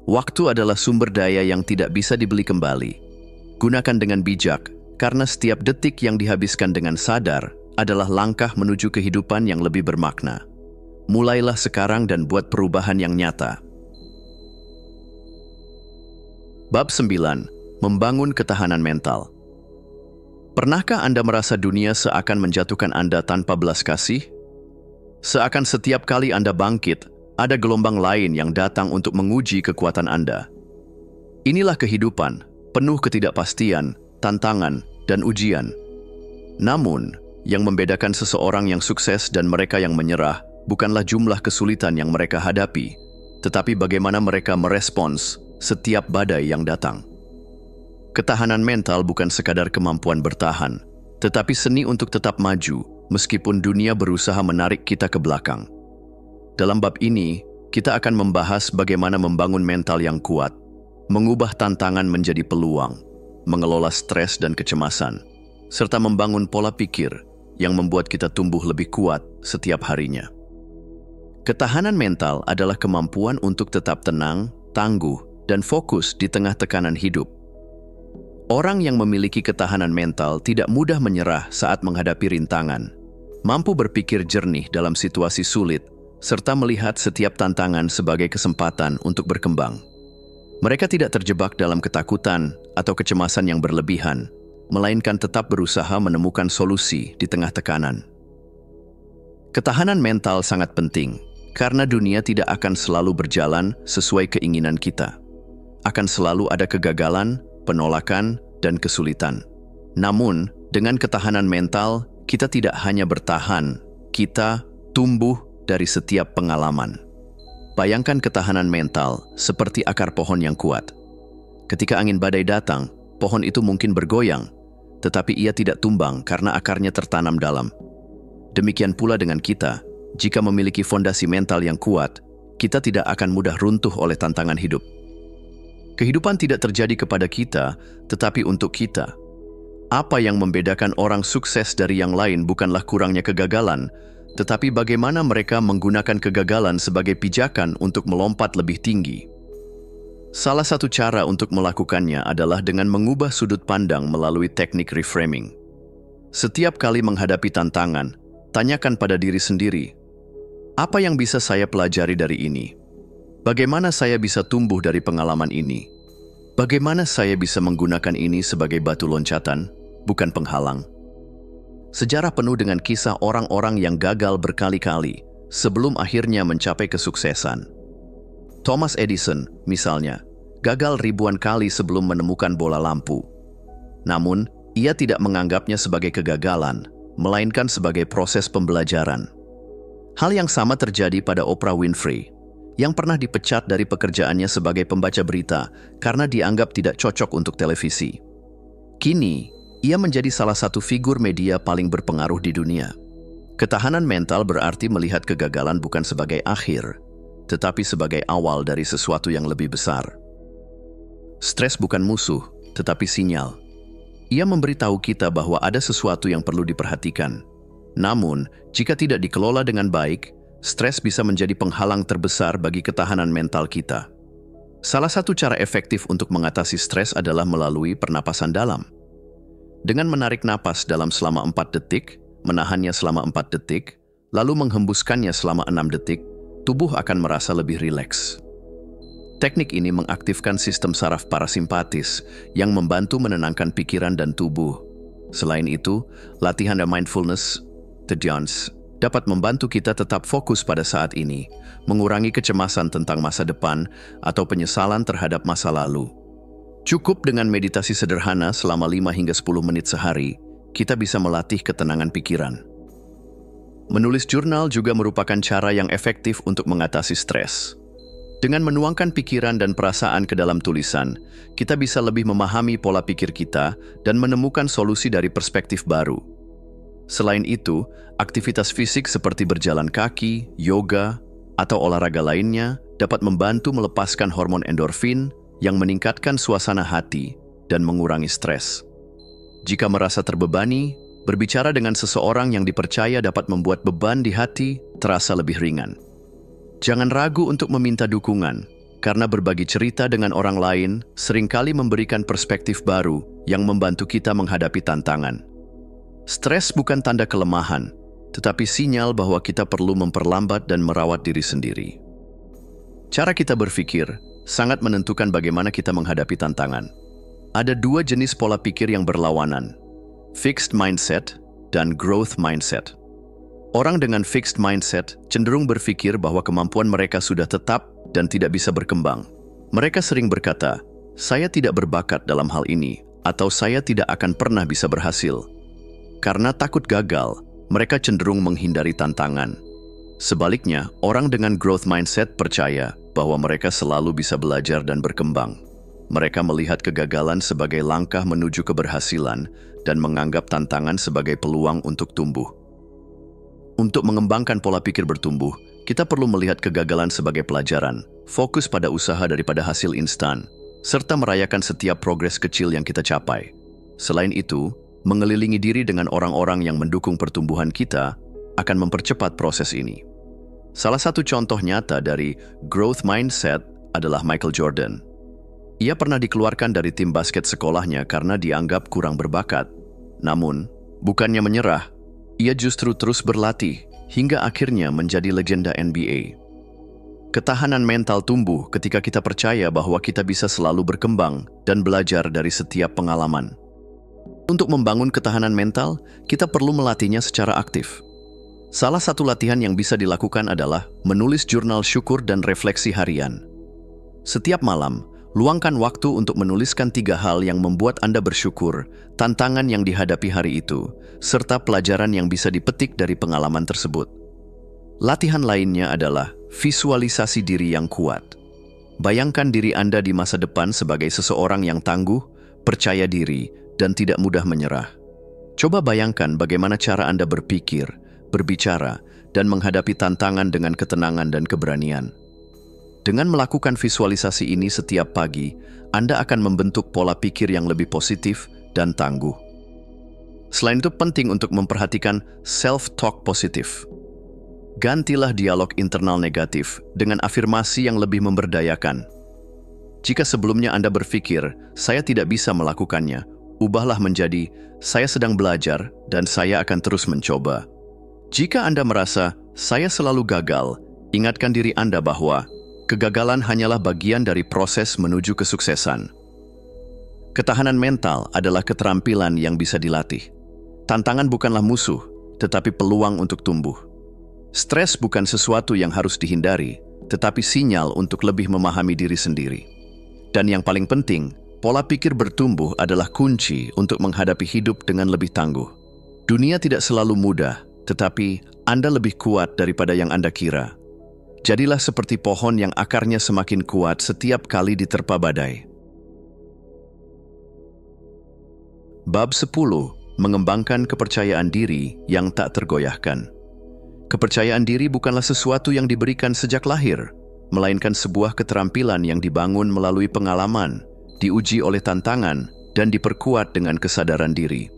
S1: Waktu adalah sumber daya yang tidak bisa dibeli kembali. Gunakan dengan bijak, karena setiap detik yang dihabiskan dengan sadar adalah langkah menuju kehidupan yang lebih bermakna. Mulailah sekarang dan buat perubahan yang nyata. Bab 9. Membangun ketahanan mental. Pernahkah Anda merasa dunia seakan menjatuhkan Anda tanpa belas kasih? Seakan setiap kali Anda bangkit, ada gelombang lain yang datang untuk menguji kekuatan Anda. Inilah kehidupan, penuh ketidakpastian, tantangan, dan ujian. Namun, yang membedakan seseorang yang sukses dan mereka yang menyerah bukanlah jumlah kesulitan yang mereka hadapi, tetapi bagaimana mereka merespons setiap badai yang datang. Ketahanan mental bukan sekadar kemampuan bertahan, tetapi seni untuk tetap maju meskipun dunia berusaha menarik kita ke belakang. Dalam bab ini, kita akan membahas bagaimana membangun mental yang kuat, mengubah tantangan menjadi peluang, mengelola stres dan kecemasan, serta membangun pola pikir yang membuat kita tumbuh lebih kuat setiap harinya. Ketahanan mental adalah kemampuan untuk tetap tenang, tangguh, dan fokus di tengah tekanan hidup. Orang yang memiliki ketahanan mental tidak mudah menyerah saat menghadapi rintangan, mampu berpikir jernih dalam situasi sulit, serta melihat setiap tantangan sebagai kesempatan untuk berkembang. Mereka tidak terjebak dalam ketakutan atau kecemasan yang berlebihan, melainkan tetap berusaha menemukan solusi di tengah tekanan. Ketahanan mental sangat penting, karena dunia tidak akan selalu berjalan sesuai keinginan kita. Akan selalu ada kegagalan, penolakan, dan kesulitan. Namun, dengan ketahanan mental, kita tidak hanya bertahan, kita tumbuh dari setiap pengalaman. Bayangkan ketahanan mental seperti akar pohon yang kuat. Ketika angin badai datang, pohon itu mungkin bergoyang, tetapi ia tidak tumbang karena akarnya tertanam dalam. Demikian pula dengan kita, jika memiliki fondasi mental yang kuat, kita tidak akan mudah runtuh oleh tantangan hidup. Kehidupan tidak terjadi kepada kita, tetapi untuk kita. Apa yang membedakan orang sukses dari yang lain bukanlah kurangnya kegagalan, tetapi bagaimana mereka menggunakan kegagalan sebagai pijakan untuk melompat lebih tinggi. Salah satu cara untuk melakukannya adalah dengan mengubah sudut pandang melalui teknik reframing. Setiap kali menghadapi tantangan, tanyakan pada diri sendiri, apa yang bisa saya pelajari dari ini? Bagaimana saya bisa tumbuh dari pengalaman ini? Bagaimana saya bisa menggunakan ini sebagai batu loncatan, bukan penghalang? Sejarah penuh dengan kisah orang-orang yang gagal berkali-kali sebelum akhirnya mencapai kesuksesan. Thomas Edison, misalnya, gagal ribuan kali sebelum menemukan bola lampu. Namun, ia tidak menganggapnya sebagai kegagalan, melainkan sebagai proses pembelajaran. Hal yang sama terjadi pada Oprah Winfrey, yang pernah dipecat dari pekerjaannya sebagai pembaca berita karena dianggap tidak cocok untuk televisi. Kini, ia menjadi salah satu figur media paling berpengaruh di dunia. Ketahanan mental berarti melihat kegagalan bukan sebagai akhir, tetapi sebagai awal dari sesuatu yang lebih besar. Stres bukan musuh, tetapi sinyal. Ia memberitahu kita bahwa ada sesuatu yang perlu diperhatikan. Namun, jika tidak dikelola dengan baik, stres bisa menjadi penghalang terbesar bagi ketahanan mental kita. Salah satu cara efektif untuk mengatasi stres adalah melalui pernapasan dalam. Dengan menarik napas dalam selama 4 detik, menahannya selama 4 detik, lalu menghembuskannya selama 6 detik, tubuh akan merasa lebih rileks. Teknik ini mengaktifkan sistem saraf parasimpatis yang membantu menenangkan pikiran dan tubuh. Selain itu, latihan mindfulness dapat membantu kita tetap fokus pada saat ini, mengurangi kecemasan tentang masa depan atau penyesalan terhadap masa lalu. Cukup dengan meditasi sederhana selama 5 hingga 10 menit sehari, kita bisa melatih ketenangan pikiran. Menulis jurnal juga merupakan cara yang efektif untuk mengatasi stres. Dengan menuangkan pikiran dan perasaan ke dalam tulisan, kita bisa lebih memahami pola pikir kita dan menemukan solusi dari perspektif baru. Selain itu, aktivitas fisik seperti berjalan kaki, yoga, atau olahraga lainnya dapat membantu melepaskan hormon endorfin yang meningkatkan suasana hati dan mengurangi stres. Jika merasa terbebani, berbicara dengan seseorang yang dipercaya dapat membuat beban di hati terasa lebih ringan. Jangan ragu untuk meminta dukungan, karena berbagi cerita dengan orang lain seringkali memberikan perspektif baru yang membantu kita menghadapi tantangan. Stres bukan tanda kelemahan, tetapi sinyal bahwa kita perlu memperlambat dan merawat diri sendiri. Cara kita berpikir sangat menentukan bagaimana kita menghadapi tantangan. Ada 2 jenis pola pikir yang berlawanan, fixed mindset dan growth mindset. Orang dengan fixed mindset cenderung berpikir bahwa kemampuan mereka sudah tetap dan tidak bisa berkembang. Mereka sering berkata, "Saya tidak berbakat dalam hal ini," atau "Saya tidak akan pernah bisa berhasil." Karena takut gagal, mereka cenderung menghindari tantangan. Sebaliknya, orang dengan growth mindset percaya bahwa mereka selalu bisa belajar dan berkembang. Mereka melihat kegagalan sebagai langkah menuju keberhasilan dan menganggap tantangan sebagai peluang untuk tumbuh. Untuk mengembangkan pola pikir bertumbuh, kita perlu melihat kegagalan sebagai pelajaran, fokus pada usaha daripada hasil instan, serta merayakan setiap progres kecil yang kita capai. Selain itu, mengelilingi diri dengan orang-orang yang mendukung pertumbuhan kita akan mempercepat proses ini. Salah satu contoh nyata dari growth mindset adalah Michael Jordan. Ia pernah dikeluarkan dari tim basket sekolahnya karena dianggap kurang berbakat. Namun, bukannya menyerah, ia justru terus berlatih hingga akhirnya menjadi legenda NBA. Ketahanan mental tumbuh ketika kita percaya bahwa kita bisa selalu berkembang dan belajar dari setiap pengalaman. Untuk membangun ketahanan mental, kita perlu melatihnya secara aktif. Salah satu latihan yang bisa dilakukan adalah menulis jurnal syukur dan refleksi harian. Setiap malam, luangkan waktu untuk menuliskan 3 hal yang membuat Anda bersyukur, tantangan yang dihadapi hari itu, serta pelajaran yang bisa dipetik dari pengalaman tersebut. Latihan lainnya adalah visualisasi diri yang kuat. Bayangkan diri Anda di masa depan sebagai seseorang yang tangguh, percaya diri, dan tidak mudah menyerah. Coba bayangkan bagaimana cara Anda berpikir, berbicara, dan menghadapi tantangan dengan ketenangan dan keberanian. Dengan melakukan visualisasi ini setiap pagi, Anda akan membentuk pola pikir yang lebih positif dan tangguh. Selain itu penting untuk memperhatikan self-talk positif. Gantilah dialog internal negatif dengan afirmasi yang lebih memberdayakan. Jika sebelumnya Anda berpikir, saya tidak bisa melakukannya, ubahlah menjadi, saya sedang belajar dan saya akan terus mencoba. Jika Anda merasa, saya selalu gagal, ingatkan diri Anda bahwa kegagalan hanyalah bagian dari proses menuju kesuksesan. Ketahanan mental adalah keterampilan yang bisa dilatih. Tantangan bukanlah musuh, tetapi peluang untuk tumbuh. Stres bukan sesuatu yang harus dihindari, tetapi sinyal untuk lebih memahami diri sendiri. Dan yang paling penting, pola pikir bertumbuh adalah kunci untuk menghadapi hidup dengan lebih tangguh. Dunia tidak selalu mudah, tetapi Anda lebih kuat daripada yang Anda kira. Jadilah seperti pohon yang akarnya semakin kuat setiap kali diterpa badai. Bab 10. Mengembangkan kepercayaan diri yang tak tergoyahkan. Kepercayaan diri bukanlah sesuatu yang diberikan sejak lahir, melainkan sebuah keterampilan yang dibangun melalui pengalaman, diuji oleh tantangan, dan diperkuat dengan kesadaran diri.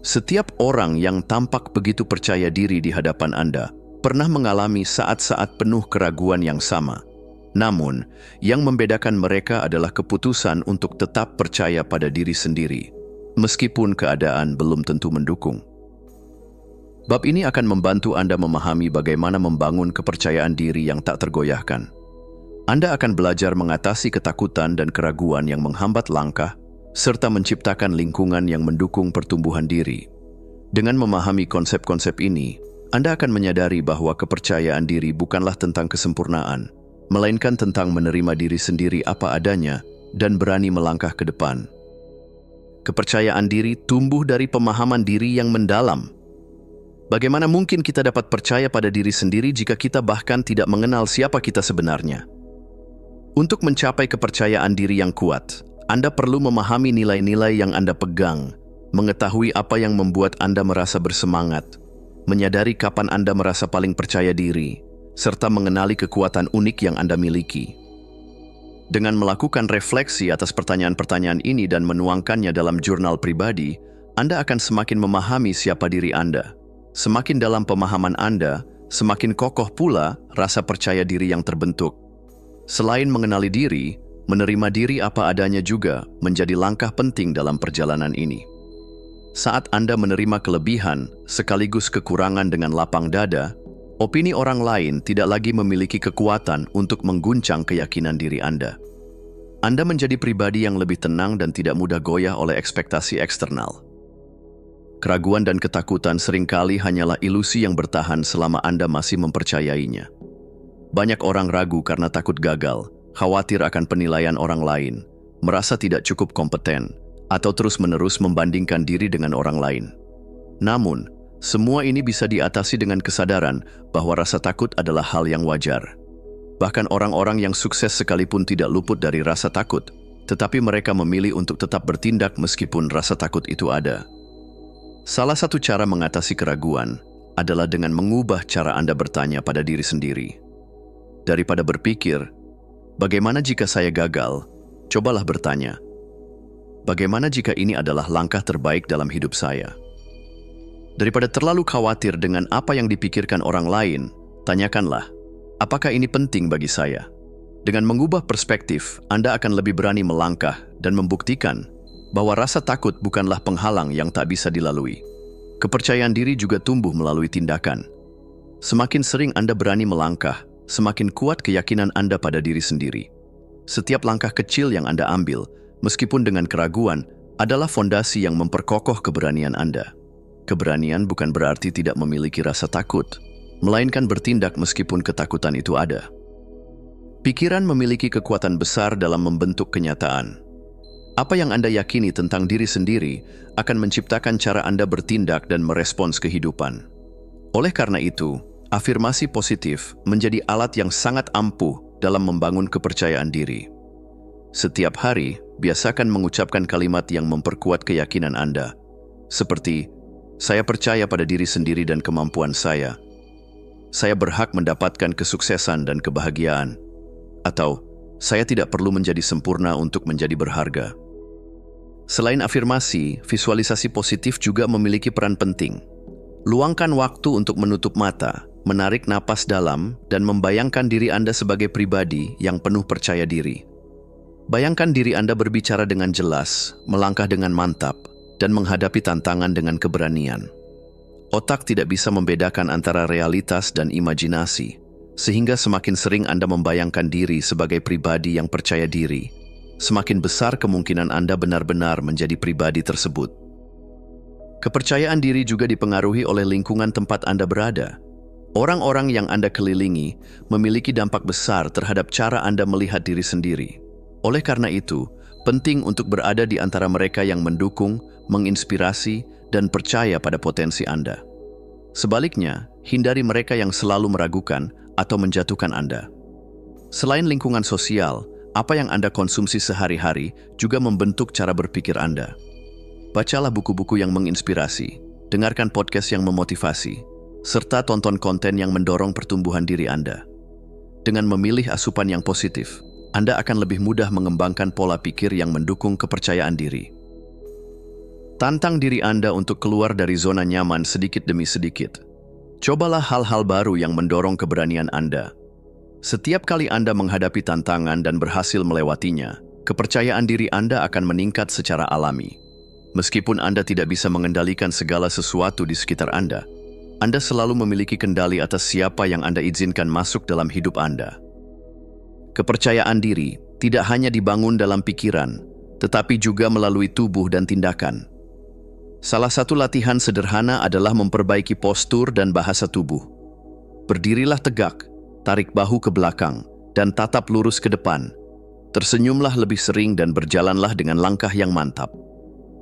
S1: Setiap orang yang tampak begitu percaya diri di hadapan Anda pernah mengalami saat-saat penuh keraguan yang sama. Namun, yang membedakan mereka adalah keputusan untuk tetap percaya pada diri sendiri, meskipun keadaan belum tentu mendukung. Bab ini akan membantu Anda memahami bagaimana membangun kepercayaan diri yang tak tergoyahkan. Anda akan belajar mengatasi ketakutan dan keraguan yang menghambat langkah, serta menciptakan lingkungan yang mendukung pertumbuhan diri. Dengan memahami konsep-konsep ini, Anda akan menyadari bahwa kepercayaan diri bukanlah tentang kesempurnaan, melainkan tentang menerima diri sendiri apa adanya dan berani melangkah ke depan. Kepercayaan diri tumbuh dari pemahaman diri yang mendalam. Bagaimana mungkin kita dapat percaya pada diri sendiri jika kita bahkan tidak mengenal siapa kita sebenarnya? Untuk mencapai kepercayaan diri yang kuat, Anda perlu memahami nilai-nilai yang Anda pegang, mengetahui apa yang membuat Anda merasa bersemangat, menyadari kapan Anda merasa paling percaya diri, serta mengenali kekuatan unik yang Anda miliki. Dengan melakukan refleksi atas pertanyaan-pertanyaan ini dan menuangkannya dalam jurnal pribadi, Anda akan semakin memahami siapa diri Anda. Semakin dalam pemahaman Anda, semakin kokoh pula rasa percaya diri yang terbentuk. Selain mengenali diri, menerima diri apa adanya juga menjadi langkah penting dalam perjalanan ini. Saat Anda menerima kelebihan sekaligus kekurangan dengan lapang dada, opini orang lain tidak lagi memiliki kekuatan untuk mengguncang keyakinan diri Anda. Anda menjadi pribadi yang lebih tenang dan tidak mudah goyah oleh ekspektasi eksternal. Keraguan dan ketakutan seringkali hanyalah ilusi yang bertahan selama Anda masih mempercayainya. Banyak orang ragu karena takut gagal, khawatir akan penilaian orang lain, merasa tidak cukup kompeten, atau terus-menerus membandingkan diri dengan orang lain. Namun, semua ini bisa diatasi dengan kesadaran bahwa rasa takut adalah hal yang wajar. Bahkan orang-orang yang sukses sekalipun tidak luput dari rasa takut, tetapi mereka memilih untuk tetap bertindak meskipun rasa takut itu ada. Salah satu cara mengatasi keraguan adalah dengan mengubah cara Anda bertanya pada diri sendiri. Daripada berpikir, bagaimana jika saya gagal? Cobalah bertanya, bagaimana jika ini adalah langkah terbaik dalam hidup saya? Daripada terlalu khawatir dengan apa yang dipikirkan orang lain, tanyakanlah, apakah ini penting bagi saya? Dengan mengubah perspektif, Anda akan lebih berani melangkah dan membuktikan bahwa rasa takut bukanlah penghalang yang tak bisa dilalui. Kepercayaan diri juga tumbuh melalui tindakan. Semakin sering Anda berani melangkah, semakin kuat keyakinan Anda pada diri sendiri. Setiap langkah kecil yang Anda ambil, meskipun dengan keraguan, adalah fondasi yang memperkokoh keberanian Anda. Keberanian bukan berarti tidak memiliki rasa takut, melainkan bertindak meskipun ketakutan itu ada. Pikiran memiliki kekuatan besar dalam membentuk kenyataan. Apa yang Anda yakini tentang diri sendiri akan menciptakan cara Anda bertindak dan merespons kehidupan. Oleh karena itu, afirmasi positif menjadi alat yang sangat ampuh dalam membangun kepercayaan diri. Setiap hari, biasakan mengucapkan kalimat yang memperkuat keyakinan Anda, seperti, saya percaya pada diri sendiri dan kemampuan saya. Saya berhak mendapatkan kesuksesan dan kebahagiaan. atau "Saya tidak perlu menjadi sempurna untuk menjadi berharga." Selain afirmasi, visualisasi positif juga memiliki peran penting. Luangkan waktu untuk menutup mata, menarik napas dalam, dan membayangkan diri Anda sebagai pribadi yang penuh percaya diri. Bayangkan diri Anda berbicara dengan jelas, melangkah dengan mantap, dan menghadapi tantangan dengan keberanian. Otak tidak bisa membedakan antara realitas dan imajinasi, sehingga semakin sering Anda membayangkan diri sebagai pribadi yang percaya diri, semakin besar kemungkinan Anda benar-benar menjadi pribadi tersebut. Kepercayaan diri juga dipengaruhi oleh lingkungan tempat Anda berada. Orang-orang yang Anda kelilingi memiliki dampak besar terhadap cara Anda melihat diri sendiri. Oleh karena itu, penting untuk berada di antara mereka yang mendukung, menginspirasi, dan percaya pada potensi Anda. Sebaliknya, hindari mereka yang selalu meragukan atau menjatuhkan Anda. Selain lingkungan sosial, apa yang Anda konsumsi sehari-hari juga membentuk cara berpikir Anda. Bacalah buku-buku yang menginspirasi, dengarkan podcast yang memotivasi, serta tonton konten yang mendorong pertumbuhan diri Anda. Dengan memilih asupan yang positif, Anda akan lebih mudah mengembangkan pola pikir yang mendukung kepercayaan diri. Tantang diri Anda untuk keluar dari zona nyaman sedikit demi sedikit. Cobalah hal-hal baru yang mendorong keberanian Anda. Setiap kali Anda menghadapi tantangan dan berhasil melewatinya, kepercayaan diri Anda akan meningkat secara alami. Meskipun Anda tidak bisa mengendalikan segala sesuatu di sekitar Anda selalu memiliki kendali atas siapa yang Anda izinkan masuk dalam hidup Anda. Kepercayaan diri tidak hanya dibangun dalam pikiran, tetapi juga melalui tubuh dan tindakan. Salah satu latihan sederhana adalah memperbaiki postur dan bahasa tubuh. Berdirilah tegak, tarik bahu ke belakang, dan tatap lurus ke depan. Tersenyumlah lebih sering dan berjalanlah dengan langkah yang mantap.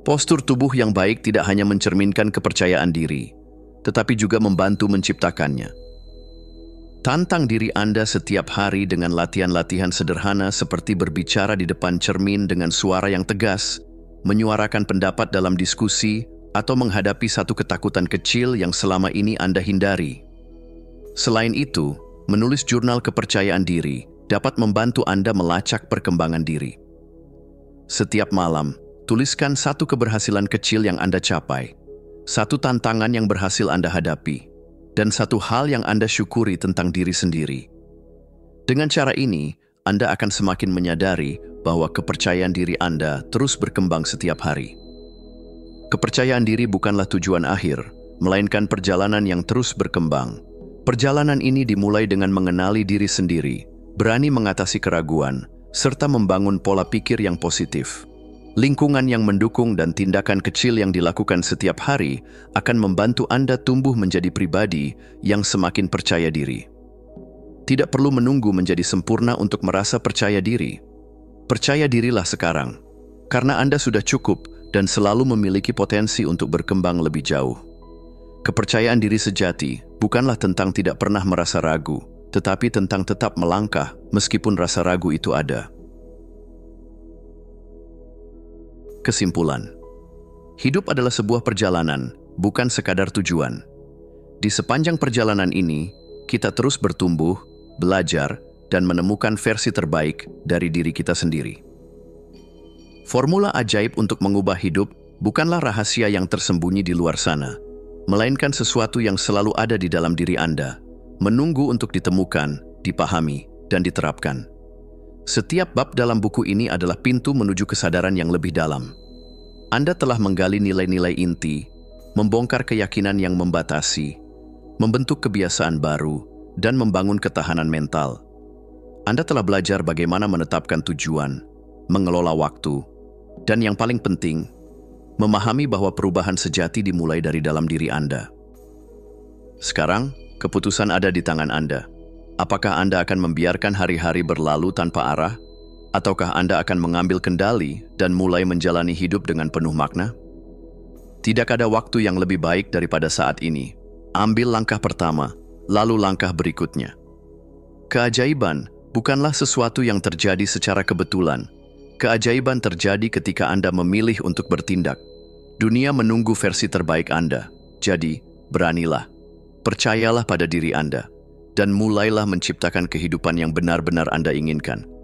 S1: Postur tubuh yang baik tidak hanya mencerminkan kepercayaan diri, tetapi juga membantu menciptakannya. Tantang diri Anda setiap hari dengan latihan-latihan sederhana seperti berbicara di depan cermin dengan suara yang tegas, menyuarakan pendapat dalam diskusi, atau menghadapi satu ketakutan kecil yang selama ini Anda hindari. Selain itu, menulis jurnal kepercayaan diri dapat membantu Anda melacak perkembangan diri. Setiap malam, tuliskan satu keberhasilan kecil yang Anda capai, satu tantangan yang berhasil Anda hadapi, dan satu hal yang Anda syukuri tentang diri sendiri. Dengan cara ini, Anda akan semakin menyadari bahwa kepercayaan diri Anda terus berkembang setiap hari. Kepercayaan diri bukanlah tujuan akhir, melainkan perjalanan yang terus berkembang. Perjalanan ini dimulai dengan mengenali diri sendiri, berani mengatasi keraguan, serta membangun pola pikir yang positif. Lingkungan yang mendukung dan tindakan kecil yang dilakukan setiap hari akan membantu Anda tumbuh menjadi pribadi yang semakin percaya diri. Tidak perlu menunggu menjadi sempurna untuk merasa percaya diri. Percaya dirilah sekarang, karena Anda sudah cukup dan selalu memiliki potensi untuk berkembang lebih jauh. Kepercayaan diri sejati bukanlah tentang tidak pernah merasa ragu, tetapi tentang tetap melangkah meskipun rasa ragu itu ada. Kesimpulan, hidup adalah sebuah perjalanan, bukan sekadar tujuan. Di sepanjang perjalanan ini, kita terus bertumbuh, belajar, dan menemukan versi terbaik dari diri kita sendiri. Formula ajaib untuk mengubah hidup bukanlah rahasia yang tersembunyi di luar sana, melainkan sesuatu yang selalu ada di dalam diri Anda, menunggu untuk ditemukan, dipahami, dan diterapkan. Setiap bab dalam buku ini adalah pintu menuju kesadaran yang lebih dalam. Anda telah menggali nilai-nilai inti, membongkar keyakinan yang membatasi, membentuk kebiasaan baru, dan membangun ketahanan mental. Anda telah belajar bagaimana menetapkan tujuan, mengelola waktu, dan yang paling penting, memahami bahwa perubahan sejati dimulai dari dalam diri Anda. Sekarang, keputusan ada di tangan Anda. Apakah Anda akan membiarkan hari-hari berlalu tanpa arah? Ataukah Anda akan mengambil kendali dan mulai menjalani hidup dengan penuh makna? Tidak ada waktu yang lebih baik daripada saat ini. Ambil langkah pertama, lalu langkah berikutnya. Keajaiban bukanlah sesuatu yang terjadi secara kebetulan. Keajaiban terjadi ketika Anda memilih untuk bertindak. Dunia menunggu versi terbaik Anda. Jadi, beranilah. Percayalah pada diri Anda. dan mulailah menciptakan kehidupan yang benar-benar Anda inginkan.